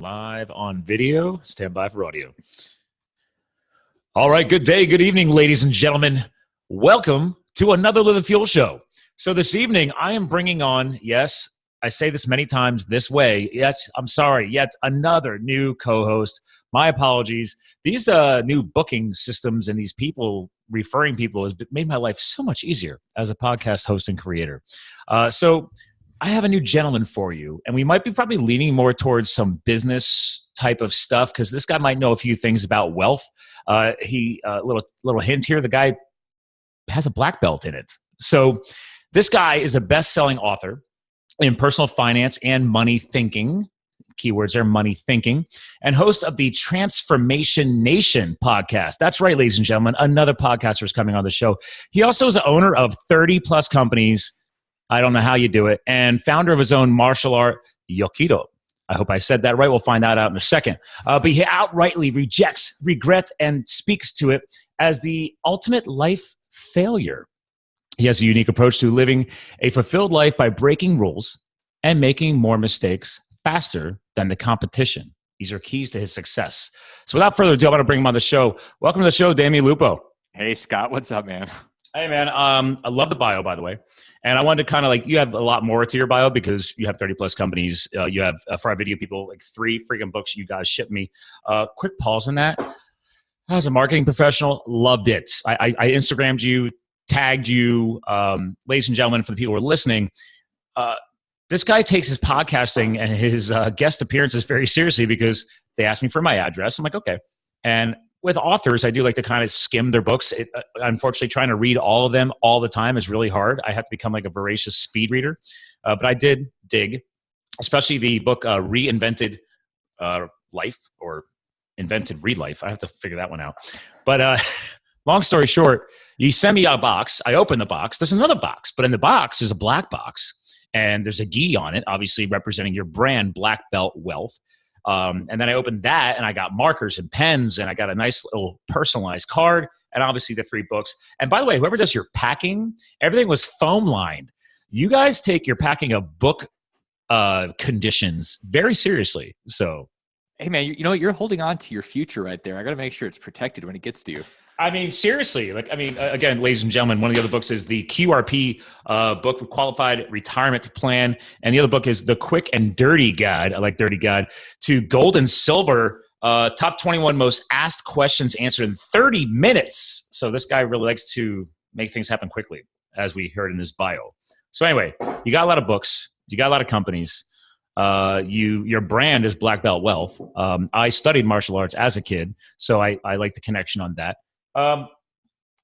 live on video. Stand by for audio. All right, good day, good evening, ladies and gentlemen. Welcome to another Live the Fuel show. So this evening, I am bringing on, yes, I say this many times this way, yes, I'm sorry, yet another new co-host. My apologies. These new booking systems and these people referring people has made my life so much easier as a podcast host and creator. So I have a new gentleman for you, and we might be probably leaning more towards some business type of stuff because this guy might know a few things about wealth. Little hint here, the guy has a black belt in it. So this guy is a best-selling author in personal finance and money thinking. Keywords are money thinking, and host of the Transformation Nation podcast. That's right, ladies and gentlemen, another podcaster is coming on the show. He also is the owner of 30-plus companies. I don't know how you do it. And founder of his own martial art, Yokido. I hope I said that right. We'll find out in a second. But he outrightly rejects regret and speaks to it as the ultimate life failure. He has a unique approach to living a fulfilled life by breaking rules and making more mistakes faster than the competition. These are keys to his success. So without further ado, I want to bring him on the show. Welcome to the show, Damion Lupo. Hey, Scott. What's up, man? Hey, man. I love the bio, by the way. And I wanted to kind of you have a lot more to your bio because you have 30-plus companies. You have, for our video people, 3 freaking books you guys shipped me. Quick pause on that. As a marketing professional, loved it. I Instagrammed you, tagged you. Ladies and gentlemen, for the people who are listening, this guy takes his podcasting and his guest appearances very seriously because they asked me for my address. I'm like, okay. And with authors, I do like to kind of skim their books. Unfortunately, trying to read all of them all the time is really hard. I have to become like a voracious speed reader. But I did dig, especially the book ReInvented Life or Invented Re-Life. I have to figure that one out. But long story short, you send me a box. I open the box. There's another box. But in the box, there's a black box. And there's a gi on it, obviously representing your brand, Black Belt Wealth. And then I opened that, and I got markers and pens, and I got a nice little personalized card, and obviously the 3 books. And by the way, whoever does your packing, everything was foam lined. You guys take your packing of book conditions very seriously. So, hey, man, you know what? You're holding on to your future right there. I got to make sure it's protected when it gets to you. I mean, seriously, again, ladies and gentlemen, one of the other books is the QRP book, Qualified Retirement Plan. And the other book is The Quick and Dirty Guide. I like Dirty Guide to Gold and Silver, top 21 most asked questions answered in 30 minutes. So this guy really likes to make things happen quickly, as we heard in his bio. So anyway, you got a lot of books. You got a lot of companies. Your brand is Black Belt Wealth. I studied martial arts as a kid, so I like the connection on that.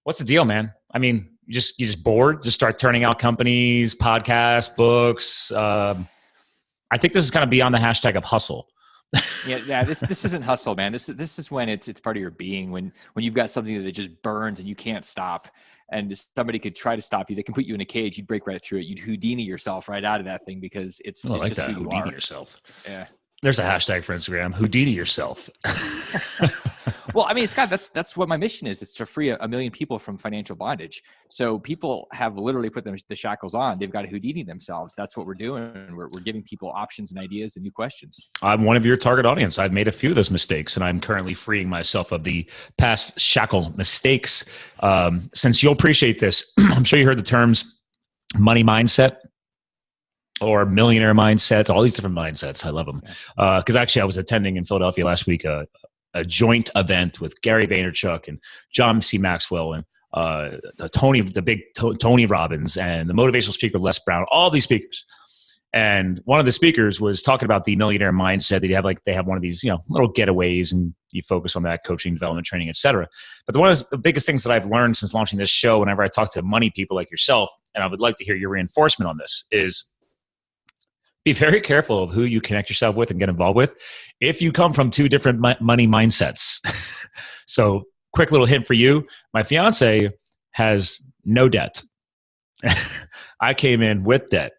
What's the deal, man? I mean, you just bored? Just start turning out companies, podcasts, books. I think this is kind of beyond the hashtag of hustle. Yeah. This isn't hustle, man. This is when it's part of your being. When you've got something that just burns and you can't stop, and somebody could try to stop you. They can put you in a cage. You'd break right through it. You'd Houdini yourself right out of that thing because it's like just that. who you Houdini are. yourself. Yeah. There's a hashtag for Instagram, Houdini yourself. Well, I mean, Scott, that's what my mission is. It's to free a million people from financial bondage. So people have literally put the shackles on. They've got to Houdini themselves. That's what we're doing. We're giving people options and ideas and new questions. I'm one of your target audience. I've made a few of those mistakes, and I'm currently freeing myself of the past shackle mistakes. Since you'll appreciate this, I'm sure you heard the terms money mindset or millionaire mindset, all these different mindsets. I love them. Because actually I was attending in Philadelphia last week a joint event with Gary Vaynerchuk and John C. Maxwell and the big Tony Robbins and the motivational speaker Les Brown, all these speakers. And one of the speakers was talking about the millionaire mindset that they have one of these, little getaways and you focus on that, coaching, development, training, et cetera. But one of the biggest things that I've learned since launching this show, whenever I talk to money people like yourself, and I would like to hear your reinforcement on this, is be very careful of who you connect yourself with and get involved with if you come from 2 different money mindsets. So quick little hint for you. My fiance has no debt. I came in with debt.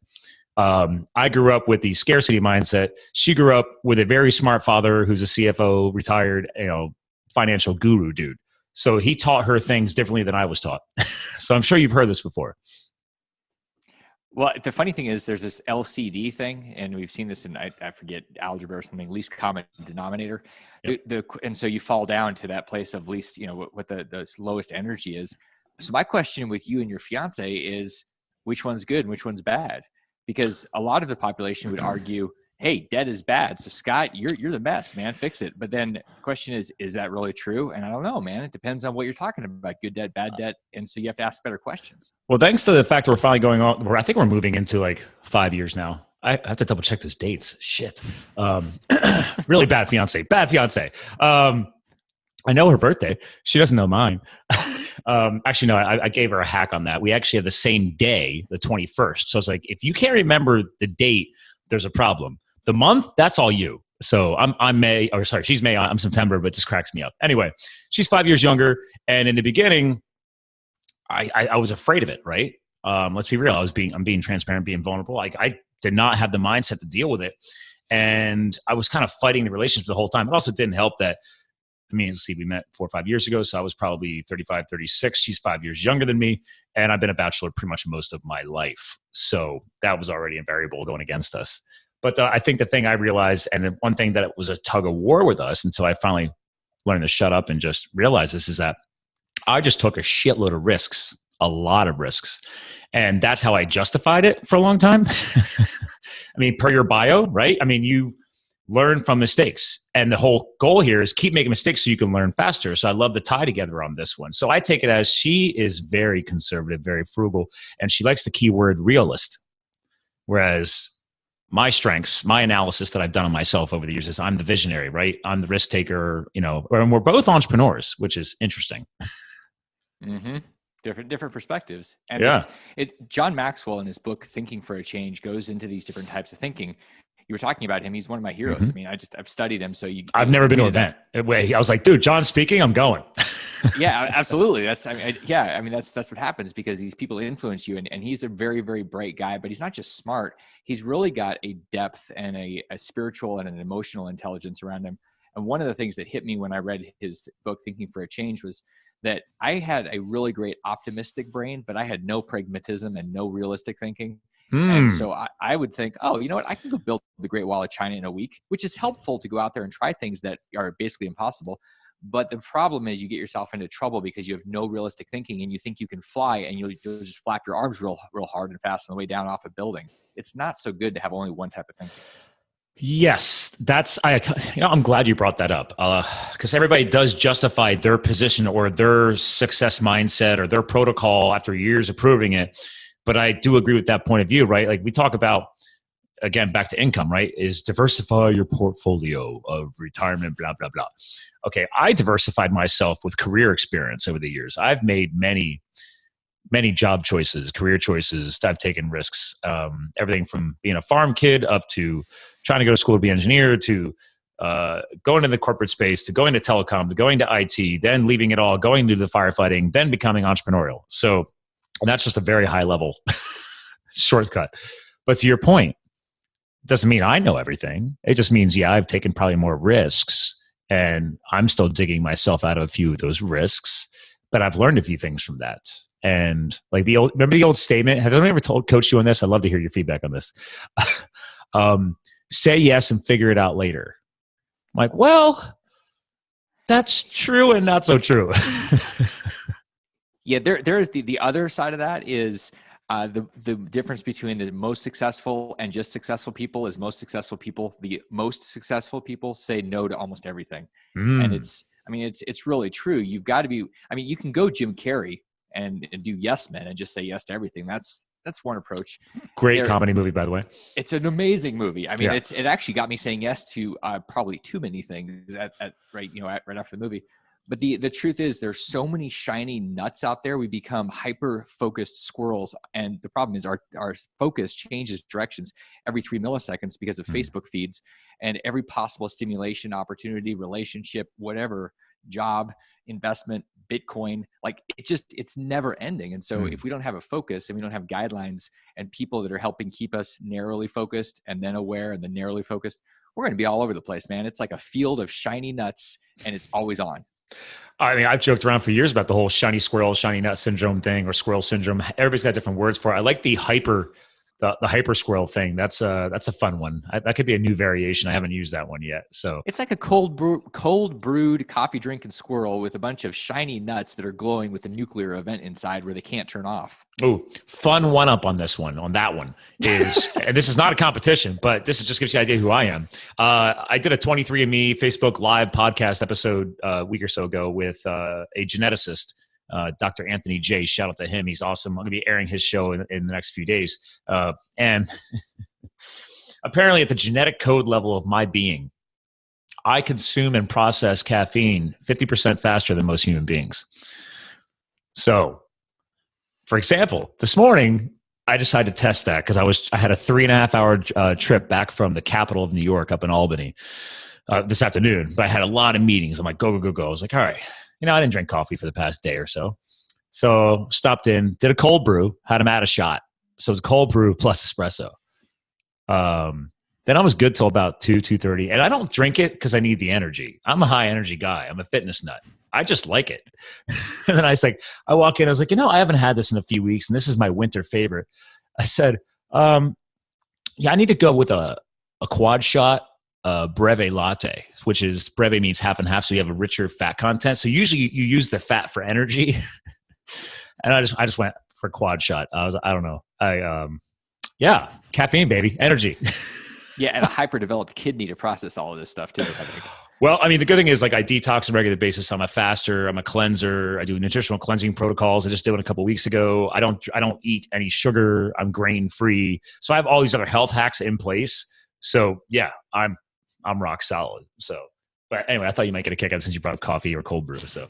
I grew up with the scarcity mindset. She grew up with a very smart father who's a CFO, retired, financial guru dude. So he taught her things differently than I was taught. So I'm sure you've heard this before. Well, the funny thing is there's this LCD thing, and we've seen this in, I forget, algebra or something, least common denominator. Yep. And so you fall down to that place of least, what the lowest energy is. So my question with you and your fiance is, which one's good and which one's bad? Because a lot of the population would argue, hey, debt is bad. So Scott, you're the mess, man. Fix it. But then the question is that really true? And I don't know, man. It depends on what you're talking about. Good debt, bad debt. And so you have to ask better questions. Well, thanks to the fact that we're finally going on, I think we're moving into like 5 years now. I have to double check those dates. Shit. Really bad fiance. Bad fiance. I know her birthday. She doesn't know mine. Actually, no, I gave her a hack on that. We actually have the same day, the 21st. So it's like, if you can't remember the date, there's a problem. The month, that's all you. So I'm May, or sorry, she's May, I'm September, but this cracks me up. Anyway, she's 5 years younger. And in the beginning, I was afraid of it, right? Let's be real. I'm being transparent, being vulnerable. Like, I did not have the mindset to deal with it. And I was kind of fighting the relationship the whole time. It also didn't help that, let's see, we met 4 or 5 years ago. So I was probably 35, 36. She's 5 years younger than me. And I've been a bachelor pretty much most of my life. So that was already a variable going against us. But I think the thing I realized, and one thing that was a tug of war with us until I finally learned to shut up and just realize this, is that I just took a shitload of risks, a lot of risks. And that's how I justified it for a long time. Per your bio, right? You learn from mistakes. And the whole goal here is keep making mistakes so you can learn faster. So I love the tie together on this one. So I take it as she is very conservative, very frugal, and she likes the keyword realist. Whereas my strengths, my analysis that I've done on myself over the years is I'm the visionary, right? I'm the risk taker, and we're both entrepreneurs, which is interesting. Mm-hmm. Different perspectives. And yeah. John Maxwell in his book, Thinking for a Change, goes into these different types of thinking. You were talking about him. He's one of my heroes. Mm-hmm. I've studied him. So I've never been to an event. I was like, dude, John's speaking, I'm going. Yeah, absolutely. That's what happens because these people influence you. And he's a very, very bright guy, but he's not just smart. He's really got a depth and a spiritual and an emotional intelligence around him. And one of the things that hit me when I read his book, Thinking for a Change, was that I had a really great optimistic brain, but I had no pragmatism and no realistic thinking. And so I would think, oh, you know what? I can go build the Great Wall of China in a week, which is helpful to go out there and try things that are basically impossible. But the problem is you get yourself into trouble because you have no realistic thinking and you think you can fly and you'll just flap your arms real hard and fast on the way down off a building. It's not so good to have only one type of thinking. Yes, I'm glad you brought that up because everybody does justify their position or their success mindset or their protocol after years of proving it. But I do agree with that point of view, right? Like we talk about, again, back to income, right? Is diversify your portfolio of retirement, blah, blah, blah. Okay, I diversified myself with career experience over the years. I've made many job choices, career choices. I've taken risks, everything from being a farm kid up to trying to go to school to be an engineer to going to the corporate space to going to telecom to going to IT, then leaving it all, going to the firefighting, then becoming entrepreneurial. So that's just a very high level shortcut. But to your point, it doesn't mean I know everything. It just means, I've taken probably more risks and I'm still digging myself out of a few of those risks, but I've learned a few things from that. And like remember the old statement? Have I ever coached you on this? I'd love to hear your feedback on this. Say yes and figure it out later. I'm like, well, that's true and not so true. Yeah, there's the other side of that is the difference between the most successful and just successful people is the most successful people say no to almost everything. And it's really true. You've got to be, you can go Jim Carrey and do yes men and just say yes to everything. That's one approach. Great comedy movie, by the way. It's an amazing movie. It actually got me saying yes to probably too many things right after the movie. But the truth is there's so many shiny nuts out there. We become hyper-focused squirrels. And the problem is our focus changes directions every 3 milliseconds because of Facebook feeds and every possible stimulation, opportunity, relationship, whatever, job, investment, Bitcoin, it's never ending. And so if we don't have a focus and we don't have guidelines and people that are helping keep us narrowly focused and then aware and then narrowly focused, we're going to be all over the place, man. It's like a field of shiny nuts and it's always on. I've joked around for years about the whole shiny squirrel, shiny nut syndrome thing or squirrel syndrome. Everybody's got different words for it. I like the hyper the hyper squirrel thing. That's a fun one. That could be a new variation. I haven't used that one yet. So it's like a cold brewed coffee drinking squirrel with a bunch of shiny nuts that are glowing with a nuclear event inside where they can't turn off. Oh, fun one up on this one. On that one is, and this is not a competition, but this just gives you an idea who I am. I did a 23andMe Facebook Live podcast episode a week or so ago with a geneticist. Dr. Anthony J. Shout out to him. He's awesome. I'm going to be airing his show in the next few days. And apparently at the genetic code level of my being, I consume and process caffeine 50% faster than most human beings. So, for example, this morning, I decided to test that because I had a 3.5 hour trip back from the capital of New York up in Albany this afternoon. But I had a lot of meetings. I'm like, go. I was like, all right. I didn't drink coffee for the past day or so. So stopped in, did a cold brew, had him add a shot. So it was cold brew plus espresso. Then I was good till about 2:30. And I don't drink it because I need the energy. I'm a high energy guy. I'm a fitness nut. I just like it. And then I walk in, I was like, I haven't had this in a few weeks and this is my winter favorite. I said, I need to go with a quad shot breve latte, which is breve means half and half, so you have a richer fat content. So usually you use the fat for energy, and I just went for quad shot. I don't know. Caffeine, baby, energy. Yeah, and a hyper developed kidney to process all of this stuff too, I think. Well, I mean, the good thing is I detox on a regular basis. I'm a faster, I'm a cleanser. I do nutritional cleansing protocols. I just did one a couple of weeks ago. I don't eat any sugar. I'm grain free. So I have all these other health hacks in place. So yeah, I'm rock solid. So, but anyway, I thought you might get a kick out since you brought up coffee or cold brew. So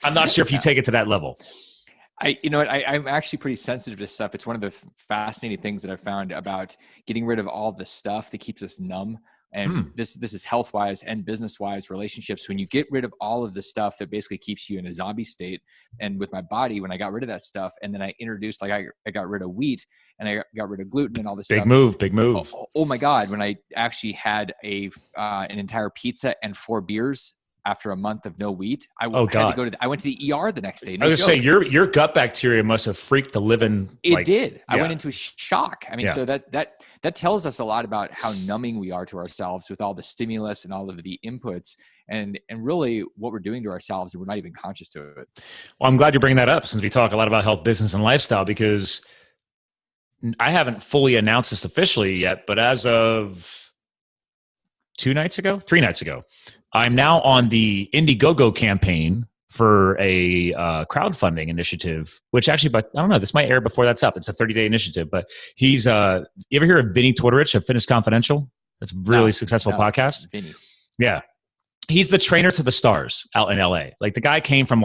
I'm not sure if you take it to that level. I'm actually pretty sensitive to stuff. It's one of the fascinating things that I've found about getting rid of all the stuff that keeps us numb. And this is health-wise and business-wise relationships. When you get rid of all of the stuff that basically keeps you in a zombie state, and with my body, when I got rid of that stuff, and then I introduced, I got rid of wheat and I got rid of gluten and all this stuff. Big move. Oh my God. When I actually had an entire pizza and 4 beers after a month of no wheat, I went to the ER the next day. I was going to say, your gut bacteria must have freaked the living. It did. Yeah. I went into a shock. I mean, yeah. So that tells us a lot about how numbing we are to ourselves with all the stimulus and all of the inputs, and really what we're doing to ourselves, and we're not even conscious to it. Well, I'm glad you're bringing that up, since we talk a lot about health, business, and lifestyle, because I haven't fully announced this officially yet, but as of 3 nights ago, I'm now on the Indiegogo campaign for a crowdfunding initiative, which actually, but I don't know, this might air before that's up. It's a 30-day initiative, but he's, you ever hear of Vinny Twitterich of Fitness Confidential? That's a really successful podcast. Vinny. Yeah. He's the trainer to the stars out in LA. Like, the guy came from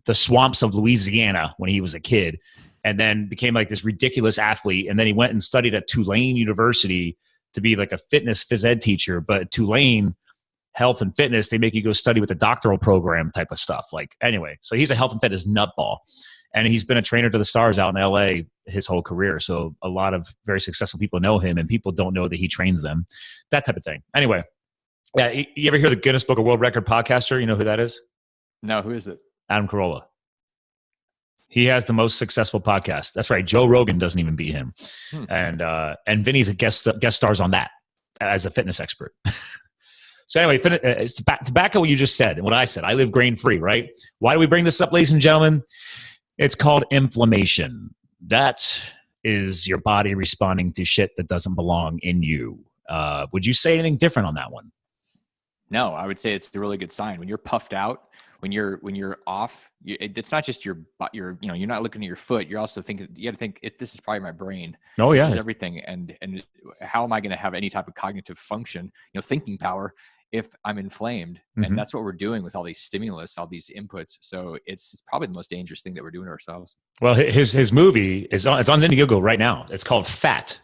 the swamps of Louisiana when he was a kid, and then became this ridiculous athlete. And then he went and studied at Tulane University to be a fitness phys ed teacher. But Tulane health and fitness, they make you go study with the doctoral program type of stuff. Anyway, so he's a health and fitness nutball, and he's been a trainer to the stars out in LA his whole career. So a lot of very successful people know him, and people don't know that he trains them, that type of thing. Anyway, yeah. You ever hear the Guinness Book of World Record podcaster? You know who that is? No, who is it? Adam Carolla. He has the most successful podcast. That's right. Joe Rogan doesn't even beat him. And Vinny's a guest stars on that as a fitness expert. So anyway, to back up what you just said and what I said. I live grain-free, right? Why do we bring this up, ladies and gentlemen? It's called inflammation. That is your body responding to shit that doesn't belong in you. Would you say anything different on that one? No, I would say it's a really good sign. When you're puffed out, when you're off, it's not just you're not looking at your foot. You're also thinking, you got to think, this is probably my brain. Oh yeah. This is everything. And how am I going to have any type of cognitive function, thinking power, if I'm inflamed? Mm-hmm. And that's what we're doing with all these stimulus, all these inputs. So it's probably the most dangerous thing that we're doing to ourselves. Well, his movie it's on Indiegogo right now. It's called Fat,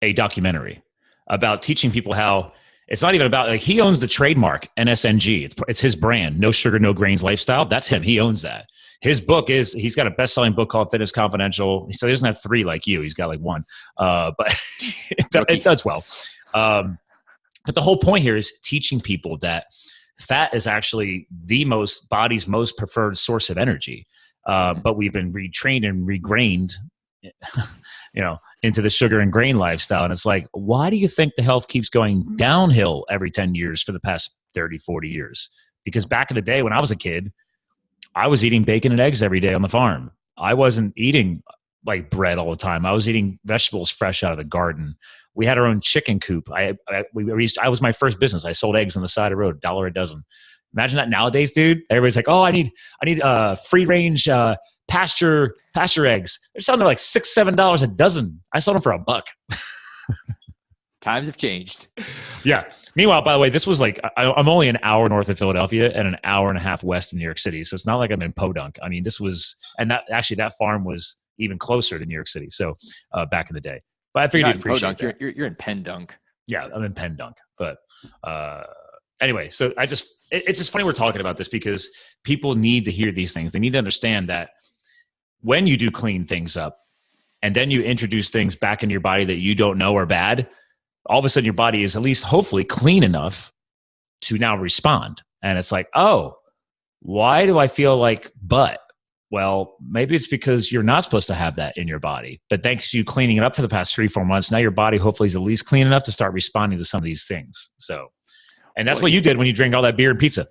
a documentary about teaching people how. It's not even about, he owns the trademark NSNG. It's his brand, No Sugar, No Grains Lifestyle. That's him. He owns that. His book he's got a best-selling book called Fitness Confidential. So he doesn't have 3 like you. He's got 1. But it does well. But the whole point here is teaching people that fat is actually the body's most preferred source of energy. But we've been retrained and regrained into the sugar and grain lifestyle. And it's like, why do you think the health keeps going downhill every 10 years for the past 30, 40 years? Because back in the day when I was a kid, I was eating bacon and eggs every day on the farm. I wasn't eating like bread all the time. I was eating vegetables fresh out of the garden. We had our own chicken coop. I was my first business. I sold eggs on the side of the road, $1 a dozen. Imagine that nowadays, dude. Everybody's like, oh, I need free range pasture eggs. They're selling like $6, $7 a dozen. I sold them for $1. Times have changed. Yeah. Meanwhile, by the way, this was like, I'm only an hour north of Philadelphia and an hour and a half west of New York City. So it's not like I'm in Podunk. I mean, that farm was even closer to New York City. So back in the day, but I figured you'd appreciate that. You're in Pendunk. Yeah, I'm in Pendunk. But anyway, so it's just funny we're talking about this because people need to hear these things. They need to understand that when you do clean things up and then you introduce things back into your body that you don't know are bad, all of a sudden your body is at least hopefully clean enough to now respond. And it's like, oh, why do I feel like butt? Well, maybe it's because you're not supposed to have that in your body. But thanks to you cleaning it up for the past 3-4 months, now your body hopefully is at least clean enough to start responding to some of these things. So, and that's what you did when you drank all that beer and pizza.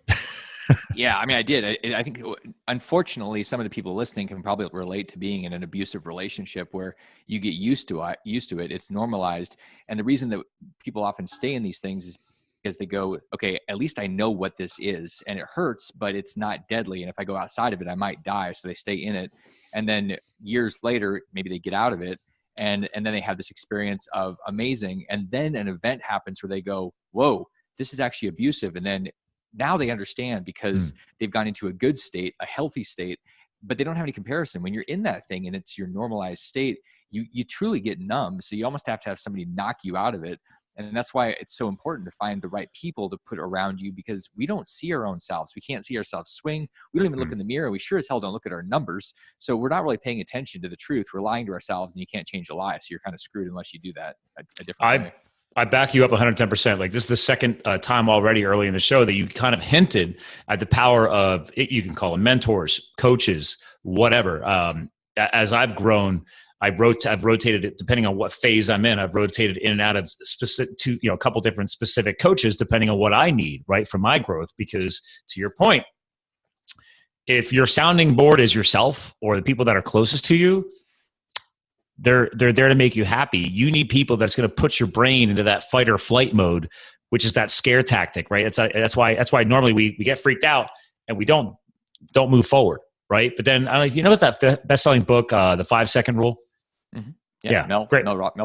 Yeah, I mean, I did. I think, unfortunately, some of the people listening can probably relate to being in an abusive relationship where you get used to it. It's normalized. And the reason that people often stay in these things is because they go, okay, at least I know what this is. And it hurts, but it's not deadly. And if I go outside of it, I might die. So they stay in it. And then years later, maybe they get out of it. And then they have this experience of amazing. And then an event happens where they go, whoa, this is actually abusive. And then now they understand because they've gone into a good state, a healthy state, but they don't have any comparison. When you're in that thing and it's your normalized state, you truly get numb. So you almost have to have somebody knock you out of it. And that's why it's so important to find the right people to put around you, because we don't see our own selves. We can't see ourselves swing. We don't even look in the mirror. We sure as hell don't look at our numbers. So we're not really paying attention to the truth. We're lying to ourselves, and you can't change a lie. So you're kind of screwed unless you do that a different way. I back you up 110%. Like, this is the second time already early in the show that you kind of hinted at the power of it. You can call them mentors, coaches, whatever. As I've grown, I've rotated it depending on what phase I'm in. I've rotated in and out of a couple different specific coaches depending on what I need, right, for my growth. Because to your point, if your sounding board is yourself or the people that are closest to you, they're there to make you happy. You need people that's going to put your brain into that fight or flight mode, which is that scare tactic, right? That's why normally we get freaked out and we don't move forward, right? But then what's that best-selling book, The 5-Second Rule? Mm-hmm. Yeah, Mel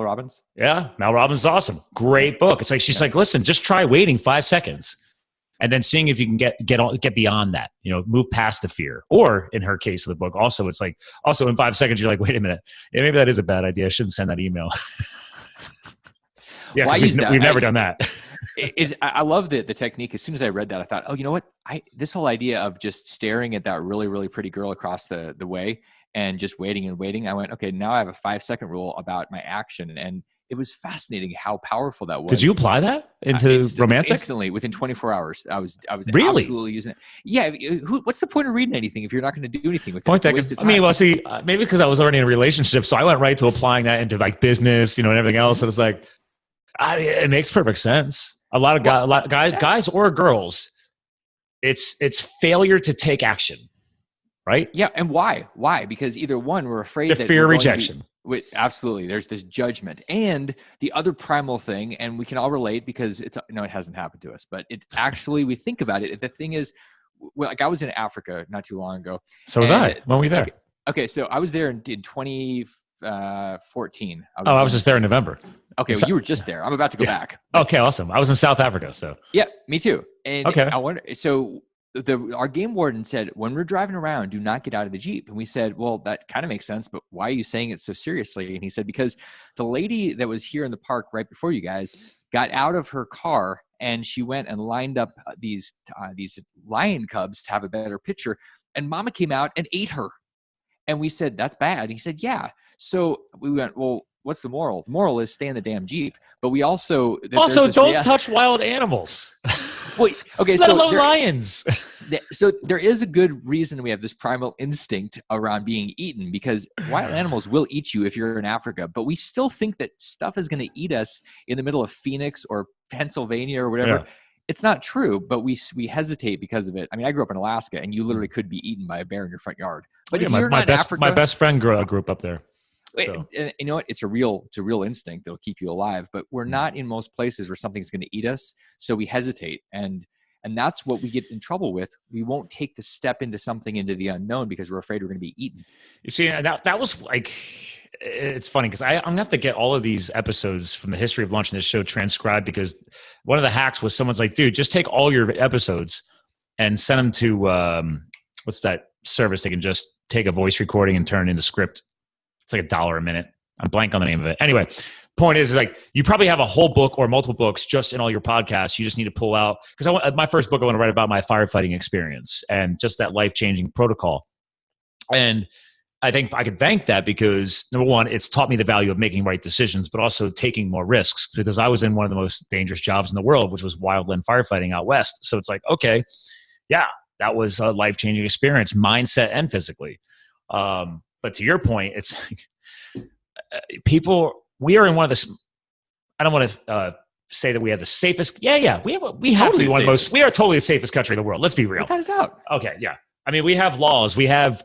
Robbins. Yeah, Mel Robbins is awesome. Great book. It's like she's like, listen, just try waiting 5 seconds. And then seeing if you can get beyond that, move past the fear. Or in her case of the book, also it's like, also in 5 seconds, you're like, wait a minute, yeah, maybe that is a bad idea. I shouldn't send that email. Yeah, well, we've never done that. I love the technique. As soon as I read that, I thought, oh, you know what? This whole idea of just staring at that really, really pretty girl across the way and just waiting and waiting. I went, okay, now I have a 5-second rule about my action. And it was fascinating how powerful that was. Did you apply that into romantic? Instantly, within 24 hours, I was really? Absolutely using it. Yeah. What's the point of reading anything if you're not going to do anything with it? I mean, well, see, maybe because I was already in a relationship, so I went right to applying that into like business, and everything else. And it's like, it makes perfect sense. A lot of guys or girls, it's failure to take action, right? Yeah, and why? Why? Because either one, we're afraid that fear rejection. Absolutely. There's this judgment. And the other primal thing, and we can all relate because it hasn't happened to us, but it actually, we think about it. The thing is, like, I was in Africa not too long ago. So was I. When were we there? Okay. So I was there in 2014. I was just there in November. Okay. Well, you were just there. I'm about to go back. Okay. Awesome. I was in South Africa. So yeah, me too. And okay. I wonder, so our game warden said, when we're driving around, do not get out of the Jeep. And we said, well, that kind of makes sense, but why are you saying it so seriously? And he said, because the lady that was here in the park right before you guys got out of her car and she went and lined up these lion cubs to have a better picture. And mama came out and ate her. And we said, that's bad. And he said, yeah. So we went, well, what's the moral? The moral is stay in the damn Jeep. But we also don't touch wild animals. Wait, okay, let alone lions. So there is a good reason we have this primal instinct around being eaten, because wild animals will eat you if you're in Africa, but we still think that stuff is going to eat us in the middle of Phoenix or Pennsylvania or whatever. Yeah. It's not true, but we hesitate because of it. I mean, I grew up in Alaska, and you literally could be eaten by a bear in your front yard. But if you're not in Africa, my best friend grew up up there. So. You know what? It's a real instinct that'll keep you alive. But we're not in most places where something's going to eat us, so we hesitate, and that's what we get in trouble with. We won't take the step into something into the unknown because we're afraid we're going to be eaten. You see, that was like, it's funny because I'm gonna have to get all of these episodes from the history of launching this show transcribed, because one of the hacks was someone's like, dude, just take all your episodes and send them to what's that service they can just take a voice recording and turn it into script. It's like $1 a minute. I'm blank on the name of it. Anyway, point is like, you probably have a whole book or multiple books just in all your podcasts. You just need to pull out, because my first book I want to write about my firefighting experience and just that life-changing protocol. And I think I could thank that because, number one, it's taught me the value of making right decisions, but also taking more risks, because I was in one of the most dangerous jobs in the world, which was wildland firefighting out west. So it's like, okay, yeah, that was a life-changing experience, mindset and physically. But to your point, it's like we are in one of the, I don't want to say that we have the safest. Yeah. We have to be one of the most, we are totally the safest country in the world. Let's be real. Without a doubt. Okay. Yeah. I mean, we have laws. We have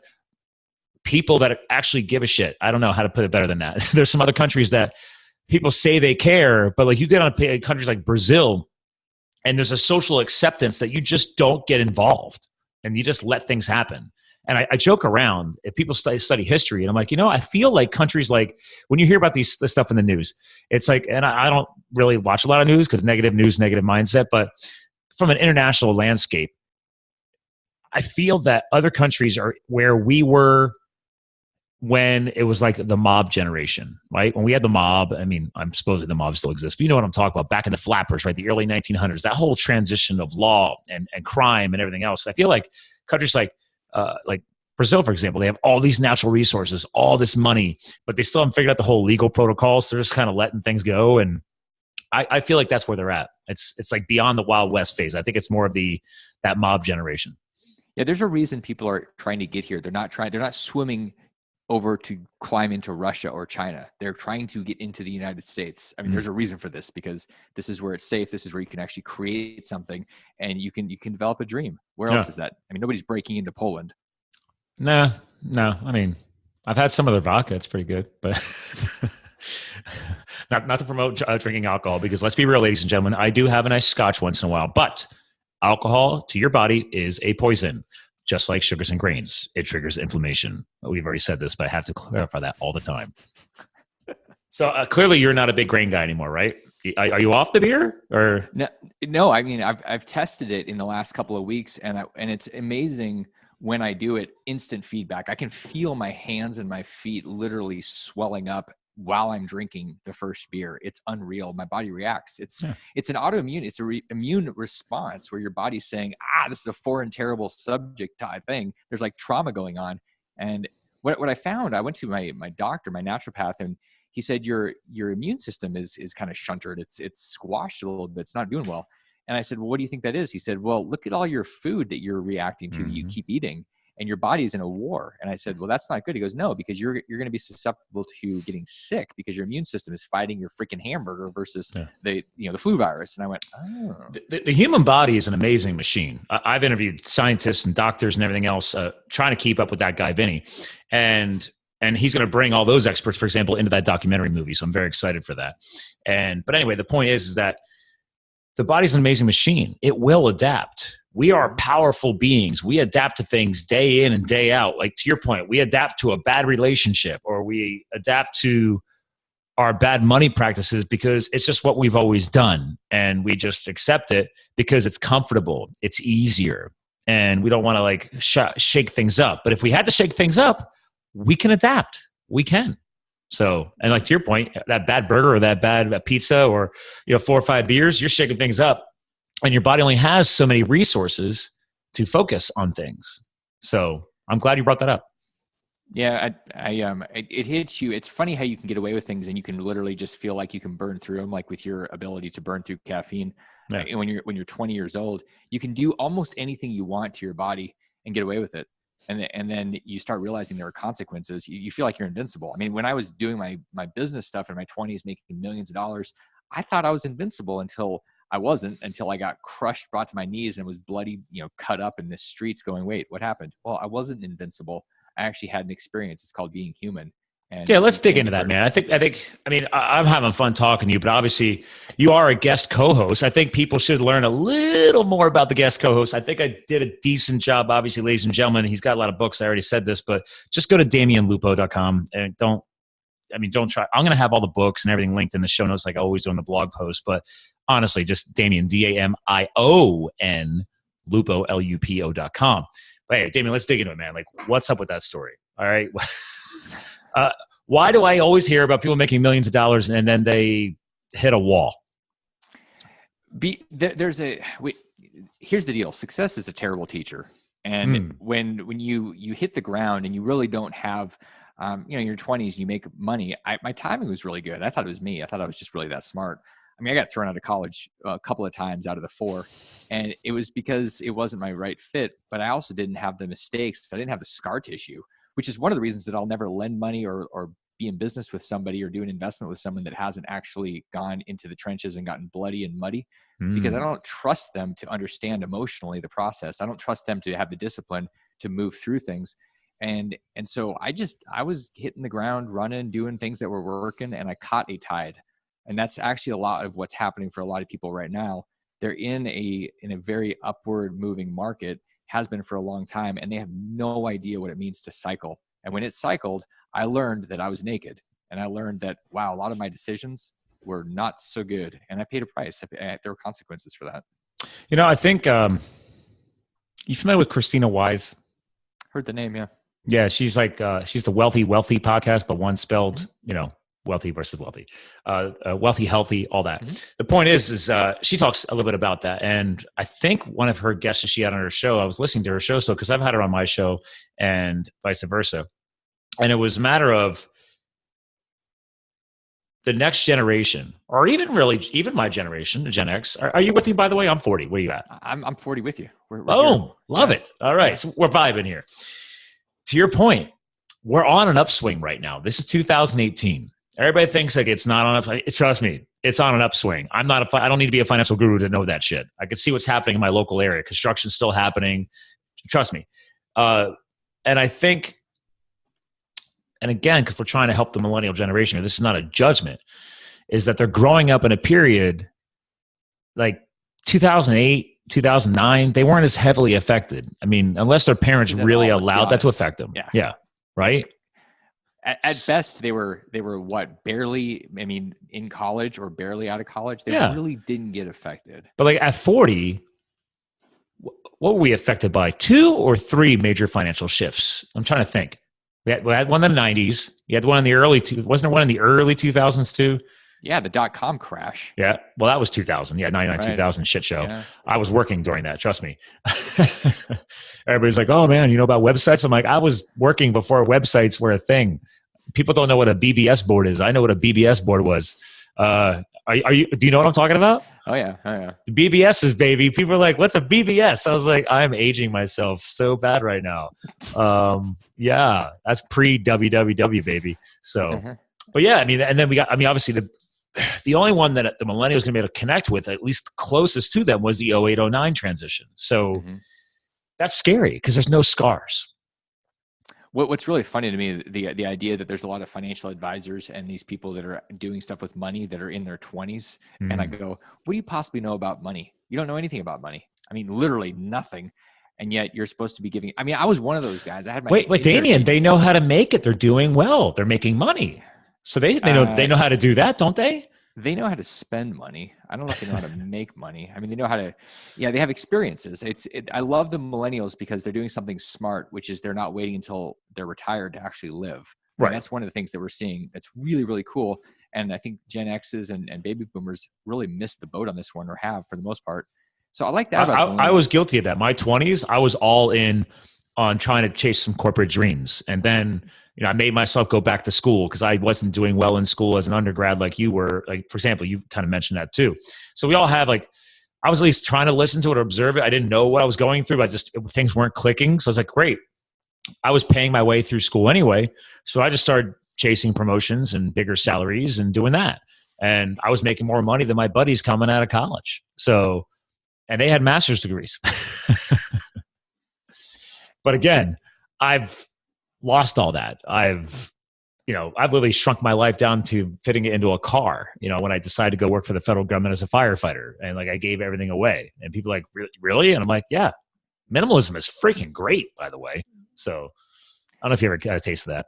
people that actually give a shit. I don't know how to put it better than that. There's some other countries that people say they care, but like you get on countries like Brazil, and there's a social acceptance that you just don't get involved and you just let things happen. And I joke around if people study history, and I'm like, I feel like countries like, when you hear about this stuff in the news, it's like, and I don't really watch a lot of news because negative news, negative mindset, but from an international landscape, I feel that other countries are where we were when it was like the mob generation, right? When we had the mob, I mean, I'm supposing the mob still exists, but you know what I'm talking about, back in the flappers, right? The early 1900s, that whole transition of law and crime and everything else. I feel like countries like Brazil, for example, they have all these natural resources, all this money, but they still haven't figured out the whole legal protocols. So they're just kind of letting things go. And I feel like that's where they're at. It's like beyond the Wild West phase. I think it's more of that mob generation. Yeah, there's a reason people are trying to get here. They're not swimming over to climb into Russia or China. They're trying to get into the United States. I mean, there's a reason for this, because this is where it's safe. This is where you can actually create something, and you can develop a dream. Where else is that? I mean, nobody's breaking into Poland. No. I mean, I've had some of their vodka. It's pretty good, but not to promote drinking alcohol, because let's be real, ladies and gentlemen, I do have a nice scotch once in a while, but alcohol to your body is a poison. Just like sugars and grains, it triggers inflammation. We've already said this, but I have to clarify that all the time. So clearly you're not a big grain guy anymore, right? Are you off the beer or? No, I mean, I've tested it in the last couple of weeks, and it's amazing when I do it, instant feedback. I can feel my hands and my feet literally swelling up while I'm drinking the first beer. It's unreal. My body reacts. It's an autoimmune. It's a immune response where your body's saying, this is a foreign, terrible subject type thing. There's like trauma going on. And what I found, I went to my doctor, my naturopath, and he said, your immune system is kind of shuntered. It's squashed a little bit. It's not doing well. And I said, well, what do you think that is? He said, well, look at all your food that you're reacting to, that you keep eating, and your body's in a war. And I said, well, that's not good. He goes, no, because you're going to be susceptible to getting sick because your immune system is fighting your freaking hamburger versus the flu virus. And I went, oh. The human body is an amazing machine. I've interviewed scientists and doctors and everything else trying to keep up with that guy, Vinny. And he's going to bring all those experts, for example, into that documentary movie. So I'm very excited for that. But anyway, the point is that the body's an amazing machine. It will adapt. We are powerful beings. We adapt to things day in and day out. Like to your point, we adapt to a bad relationship, or we adapt to our bad money practices because it's just what we've always done. And we just accept it because it's comfortable. It's easier. And we don't want to like shake things up. But if we had to shake things up, we can adapt. We can. So, and like to your point, that bad burger or that bad pizza or 4 or 5 beers, you're shaking things up. And your body only has so many resources to focus on things. So I'm glad you brought that up. Yeah, it hits you. It's funny how you can get away with things and you can literally just feel like you can burn through them, like with your ability to burn through caffeine. Yeah. And when you're 20 years old, you can do almost anything you want to your body and get away with it. And then you start realizing there are consequences. You feel like you're invincible. I mean, when I was doing my business stuff in my 20s, making millions of dollars, I thought I was invincible until I wasn't, until I got crushed, brought to my knees, and was bloody, cut up in the streets going, wait, what happened? Well, I wasn't invincible. I actually had an experience. It's called being human. And yeah, let's dig into that, man. I'm having fun talking to you, but obviously you are a guest co-host. I think people should learn a little more about the guest co-host. I think I did a decent job, obviously, ladies and gentlemen. He's got a lot of books. I already said this, but just go to DamionLupo.com and don't try. I'm going to have all the books and everything linked in the show notes like I always do on the blog post, but honestly, just Damion, Damion, Lupo, Lupo.com. But hey, Damion, let's dig into it, man. Like, what's up with that story? All right. Why do I always hear about people making millions of dollars and then they hit a wall? Here's the deal. Success is a terrible teacher. And when you hit the ground and you really don't have, in your 20s, you make money. My timing was really good. I thought it was me. I thought I was just really that smart. I mean, I got thrown out of college a couple of times out of the 4, and it was because it wasn't my right fit, but I also didn't have the mistakes. I didn't have the scar tissue, which is one of the reasons that I'll never lend money or be in business with somebody or do an investment with someone that hasn't actually gone into the trenches and gotten bloody and muddy, because I don't trust them to understand emotionally the process. I don't trust them to have the discipline to move through things. And so I was hitting the ground running, doing things that were working, and I caught a tide. And that's actually a lot of what's happening for a lot of people right now. They're in a very upward moving market, has been for a long time, and they have no idea what it means to cycle. And when it cycled, I learned that I was naked, and I learned that, wow, a lot of my decisions were not so good, and I paid a price. There were consequences for that. I think you familiar with Christina Wise? Heard the name, yeah. Yeah, she's like she's the Wealthy podcast, but one spelled, wealthy versus wealthy, wealthy, healthy, all that. The point is she talks a little bit about that. And I think one of her guests that she had on her show, I was listening to her show still because I've had her on my show and vice versa. And it was a matter of the next generation, or even my generation, Gen X. Are you with me, by the way? I'm 40. Where you at? I'm 40 with you. We're Boom. Love it. All right. So we're vibing here. To your point, we're on an upswing right now. This is 2018. Everybody thinks like it's not on upswing. Trust me, it's on an upswing. I don't need to be a financial guru to know that shit. I can see what's happening in my local area. Construction's still happening. Trust me. And I think, and again, because we're trying to help the millennial generation here, this is not a judgment, is that they're growing up in a period like 2008, 2009, they weren't as heavily affected. I mean, unless their parents really allowed that to affect them. Yeah. Right? At best, they were what, barely, in college or barely out of college. They really didn't get affected. But like at 40, what were we affected by? 2 or 3 major financial shifts? I'm trying to think. We had one in the 90s. You had one in the wasn't there one in the early 2000s too? Yeah, the .com crash. Yeah, well, that was 2000. Yeah, 99, right. 2000 shit show. Yeah. I was working during that, trust me. Everybody's like, oh, man, you know about websites? I'm like, I was working before websites were a thing. People don't know what a BBS board is. I know what a BBS board was. Do you know what I'm talking about? Oh, yeah. The BBSs, baby. People are like, what's a BBS? I was like, I'm aging myself so bad right now. Yeah, that's pre-WWW, baby. So, but yeah, and then we got, obviously the only one that the millennials going to be able to connect with, at least closest to them, was the 08-09 transition. So that's scary because there's no scars. What's really funny to me, the idea that there's a lot of financial advisors and these people that are doing stuff with money that are in their 20s. And I go, what do you possibly know about money? You don't know anything about money. Literally nothing. And yet you're supposed to be giving. I was one of those guys. I had my wait, Damion, they know how to make it. They're doing well. They're making money. So they know how to do that, don't they? They know how to spend money. I don't know if they know how to make money. They know how to, they have experiences. I love the millennials because they're doing something smart, which is they're not waiting until they're retired to actually live. Right. And that's one of the things that we're seeing that's really, really cool. And I think Gen X's and baby boomers really missed the boat on this one, or have for the most part. So I like that. I was guilty of that. My 20s, I was all in on trying to chase some corporate dreams. And then, I made myself go back to school because I wasn't doing well in school as an undergrad like you were. Like, for example, you kind of mentioned that too. So we all have I was at least trying to listen to it or observe it. I didn't know what I was going through. Things weren't clicking. So I was like, great. I was paying my way through school anyway. So I just started chasing promotions and bigger salaries and doing that. And I was making more money than my buddies coming out of college. So, and they had master's degrees. But again, I've lost all that. I've literally shrunk my life down to fitting it into a car, when I decided to go work for the federal government as a firefighter, and like I gave everything away, and people are like, really? And I'm like, yeah, minimalism is freaking great, by the way. So I don't know if you ever got a taste of that.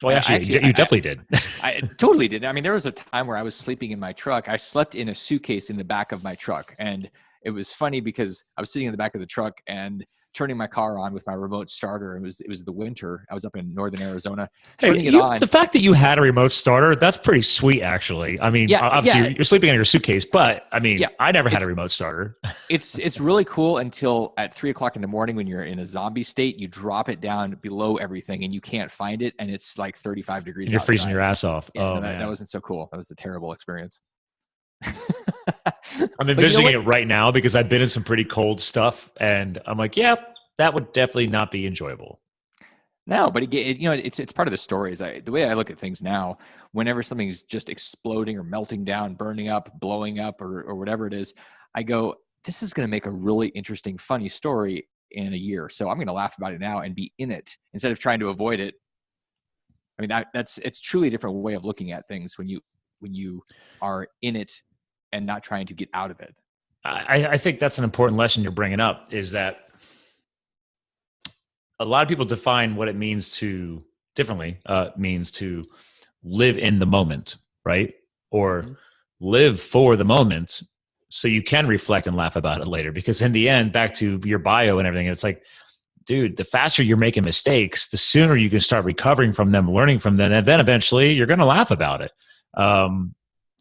Well, actually, you definitely did. I totally did. I mean, there was a time where I was sleeping in my truck. I slept in a suitcase in the back of my truck. And it was funny because I was sitting in the back of the truck and turning my car on with my remote starter. It was the winter. I was up in northern Arizona. Turning it on. The fact that you had a remote starter, that's pretty sweet, actually. I mean, obviously you're sleeping in your suitcase, but I mean, I never had a remote starter. It's really cool until at 3:00 in the morning when you're in a zombie state, you drop it down below everything and you can't find it, and it's like 35 degrees. And you're freezing your ass off. Yeah, that wasn't so cool. That was a terrible experience. I'm envisioning it right now because I've been in some pretty cold stuff, and I'm like, yeah, that would definitely not be enjoyable. No, but it's part of the story. The way I look at things now, whenever something's just exploding or melting down, burning up, blowing up, or whatever it is, I go, this is going to make a really interesting, funny story in a year. So I'm going to laugh about it now and be in it instead of trying to avoid it. I mean, it's truly a different way of looking at things when you are in it and not trying to get out of it. I think that's an important lesson you're bringing up, is that a lot of people define what it means to differently, means to live in the moment, right? Or live for the moment so you can reflect and laugh about it later. Because in the end, back to your bio and everything, it's like, dude, the faster you're making mistakes, the sooner you can start recovering from them, learning from them, and then eventually you're going to laugh about it.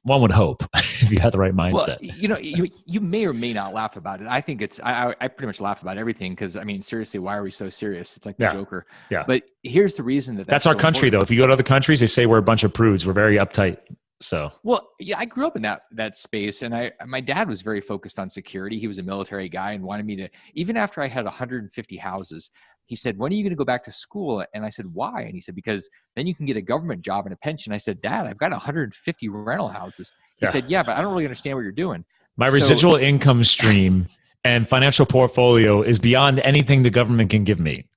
One would hope, if you have the right mindset. Well, you may or may not laugh about it. I think I pretty much laugh about everything because, I mean, seriously, why are we so serious? It's like the Joker. Yeah. But here's the reason that's our country, though. If you go to other countries, they say we're a bunch of prudes. We're very uptight. So, well, yeah, I grew up in that space, and my dad was very focused on security. He was a military guy and wanted me to, even after I had 150 houses, he said, when are you going to go back to school? And I said, why? And he said, because then you can get a government job and a pension. I said, Dad, I've got 150 rental houses. He said, yeah, but I don't really understand what you're doing. My residual income stream and financial portfolio is beyond anything the government can give me.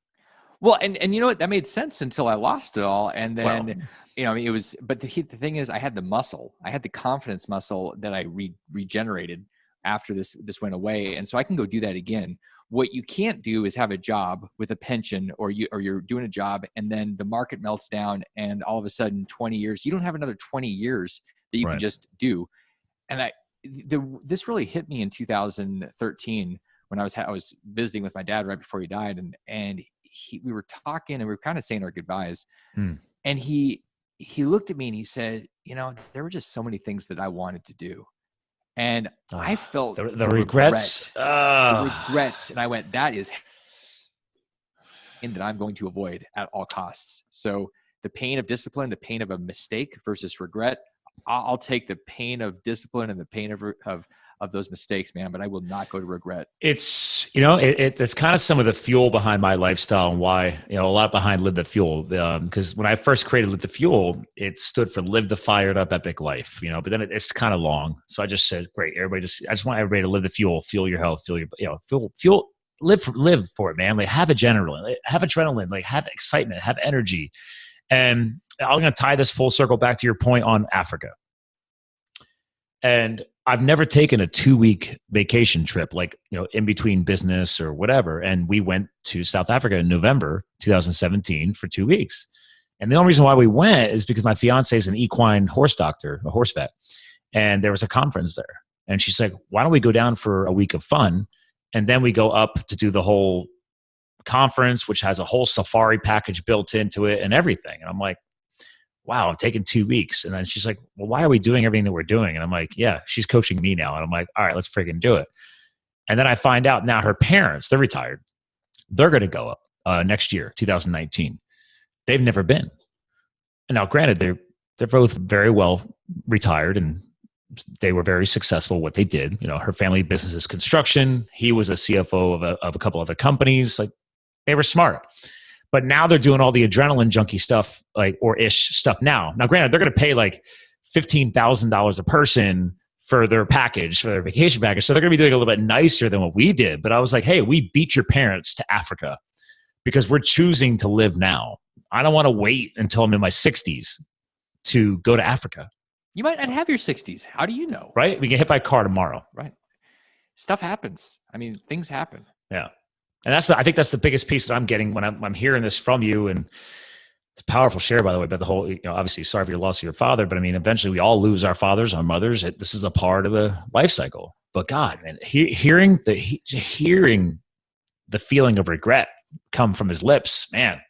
Well, and you know what? That made sense until I lost it all. And then, it was, but the thing is, I had the muscle. I had the confidence muscle that I regenerated after this went away. And so I can go do that again. What you can't do is have a job with a pension, or you're doing a job and then the market melts down and all of a sudden 20 years, you don't have another 20 years that you can just do. And this really hit me in 2013 when I was visiting with my dad right before he died. And we were talking and we were kind of saying our goodbyes. And he looked at me and he said, there were just so many things that I wanted to do. And I felt the regrets. The regrets. And I went, that is that I'm going to avoid at all costs. So the pain of discipline, the pain of a mistake versus regret, I'll take the pain of discipline and the pain of those mistakes, man, but I will not go to regret. It's, it's kind of some of the fuel behind my lifestyle and why, a lot behind Live the Fuel. Because when I first created Live the Fuel, it stood for Live the Fired Up Epic Life, but then it's kind of long. So I just said, great, I just want everybody to live the fuel, fuel your health, fuel your, live for it, man. Like have adrenaline, like have excitement, have energy. And I'm going to tie this full circle back to your point on Africa. And I've never taken a 2-week vacation trip, like, in between business or whatever. And we went to South Africa in November 2017 for 2 weeks. And the only reason why we went is because my fiance is an equine horse doctor, a horse vet. And there was a conference there. And she's like, why don't we go down for a week of fun? And then we go up to do the whole conference, which has a whole safari package built into it and everything. And I'm like, wow, I'm taking 2 weeks. And then she's like, well, why are we doing everything that we're doing? And I'm like, yeah, she's coaching me now. And I'm like, all right, let's friggin' do it. And then I find out now her parents, they're retired. They're going to go up next year, 2019. They've never been. And now granted, they're both very well retired and they were very successful what they did. You know, her family business is construction. He was a CFO of a couple other companies. Like, they were smart. But now they're doing all the adrenaline junkie stuff, like, or ish stuff now. Now, granted, they're going to pay like $15,000 a person for their package, for their vacation package. So they're going to be doing a little bit nicer than what we did. But I was like, hey, we beat your parents to Africa because we're choosing to live now. I don't want to wait until I'm in my 60s to go to Africa. You might not have your 60s. How do you know? Right? We get hit by a car tomorrow. Right. Stuff happens. I mean, things happen. Yeah. And I think that's the biggest piece that I'm getting when I'm hearing this from you. And it's a powerful share, by the way, but the whole, obviously sorry for your loss of your father, but I mean, eventually we all lose our fathers, our mothers. This is a part of the life cycle. But God, man, hearing the feeling of regret come from his lips, man.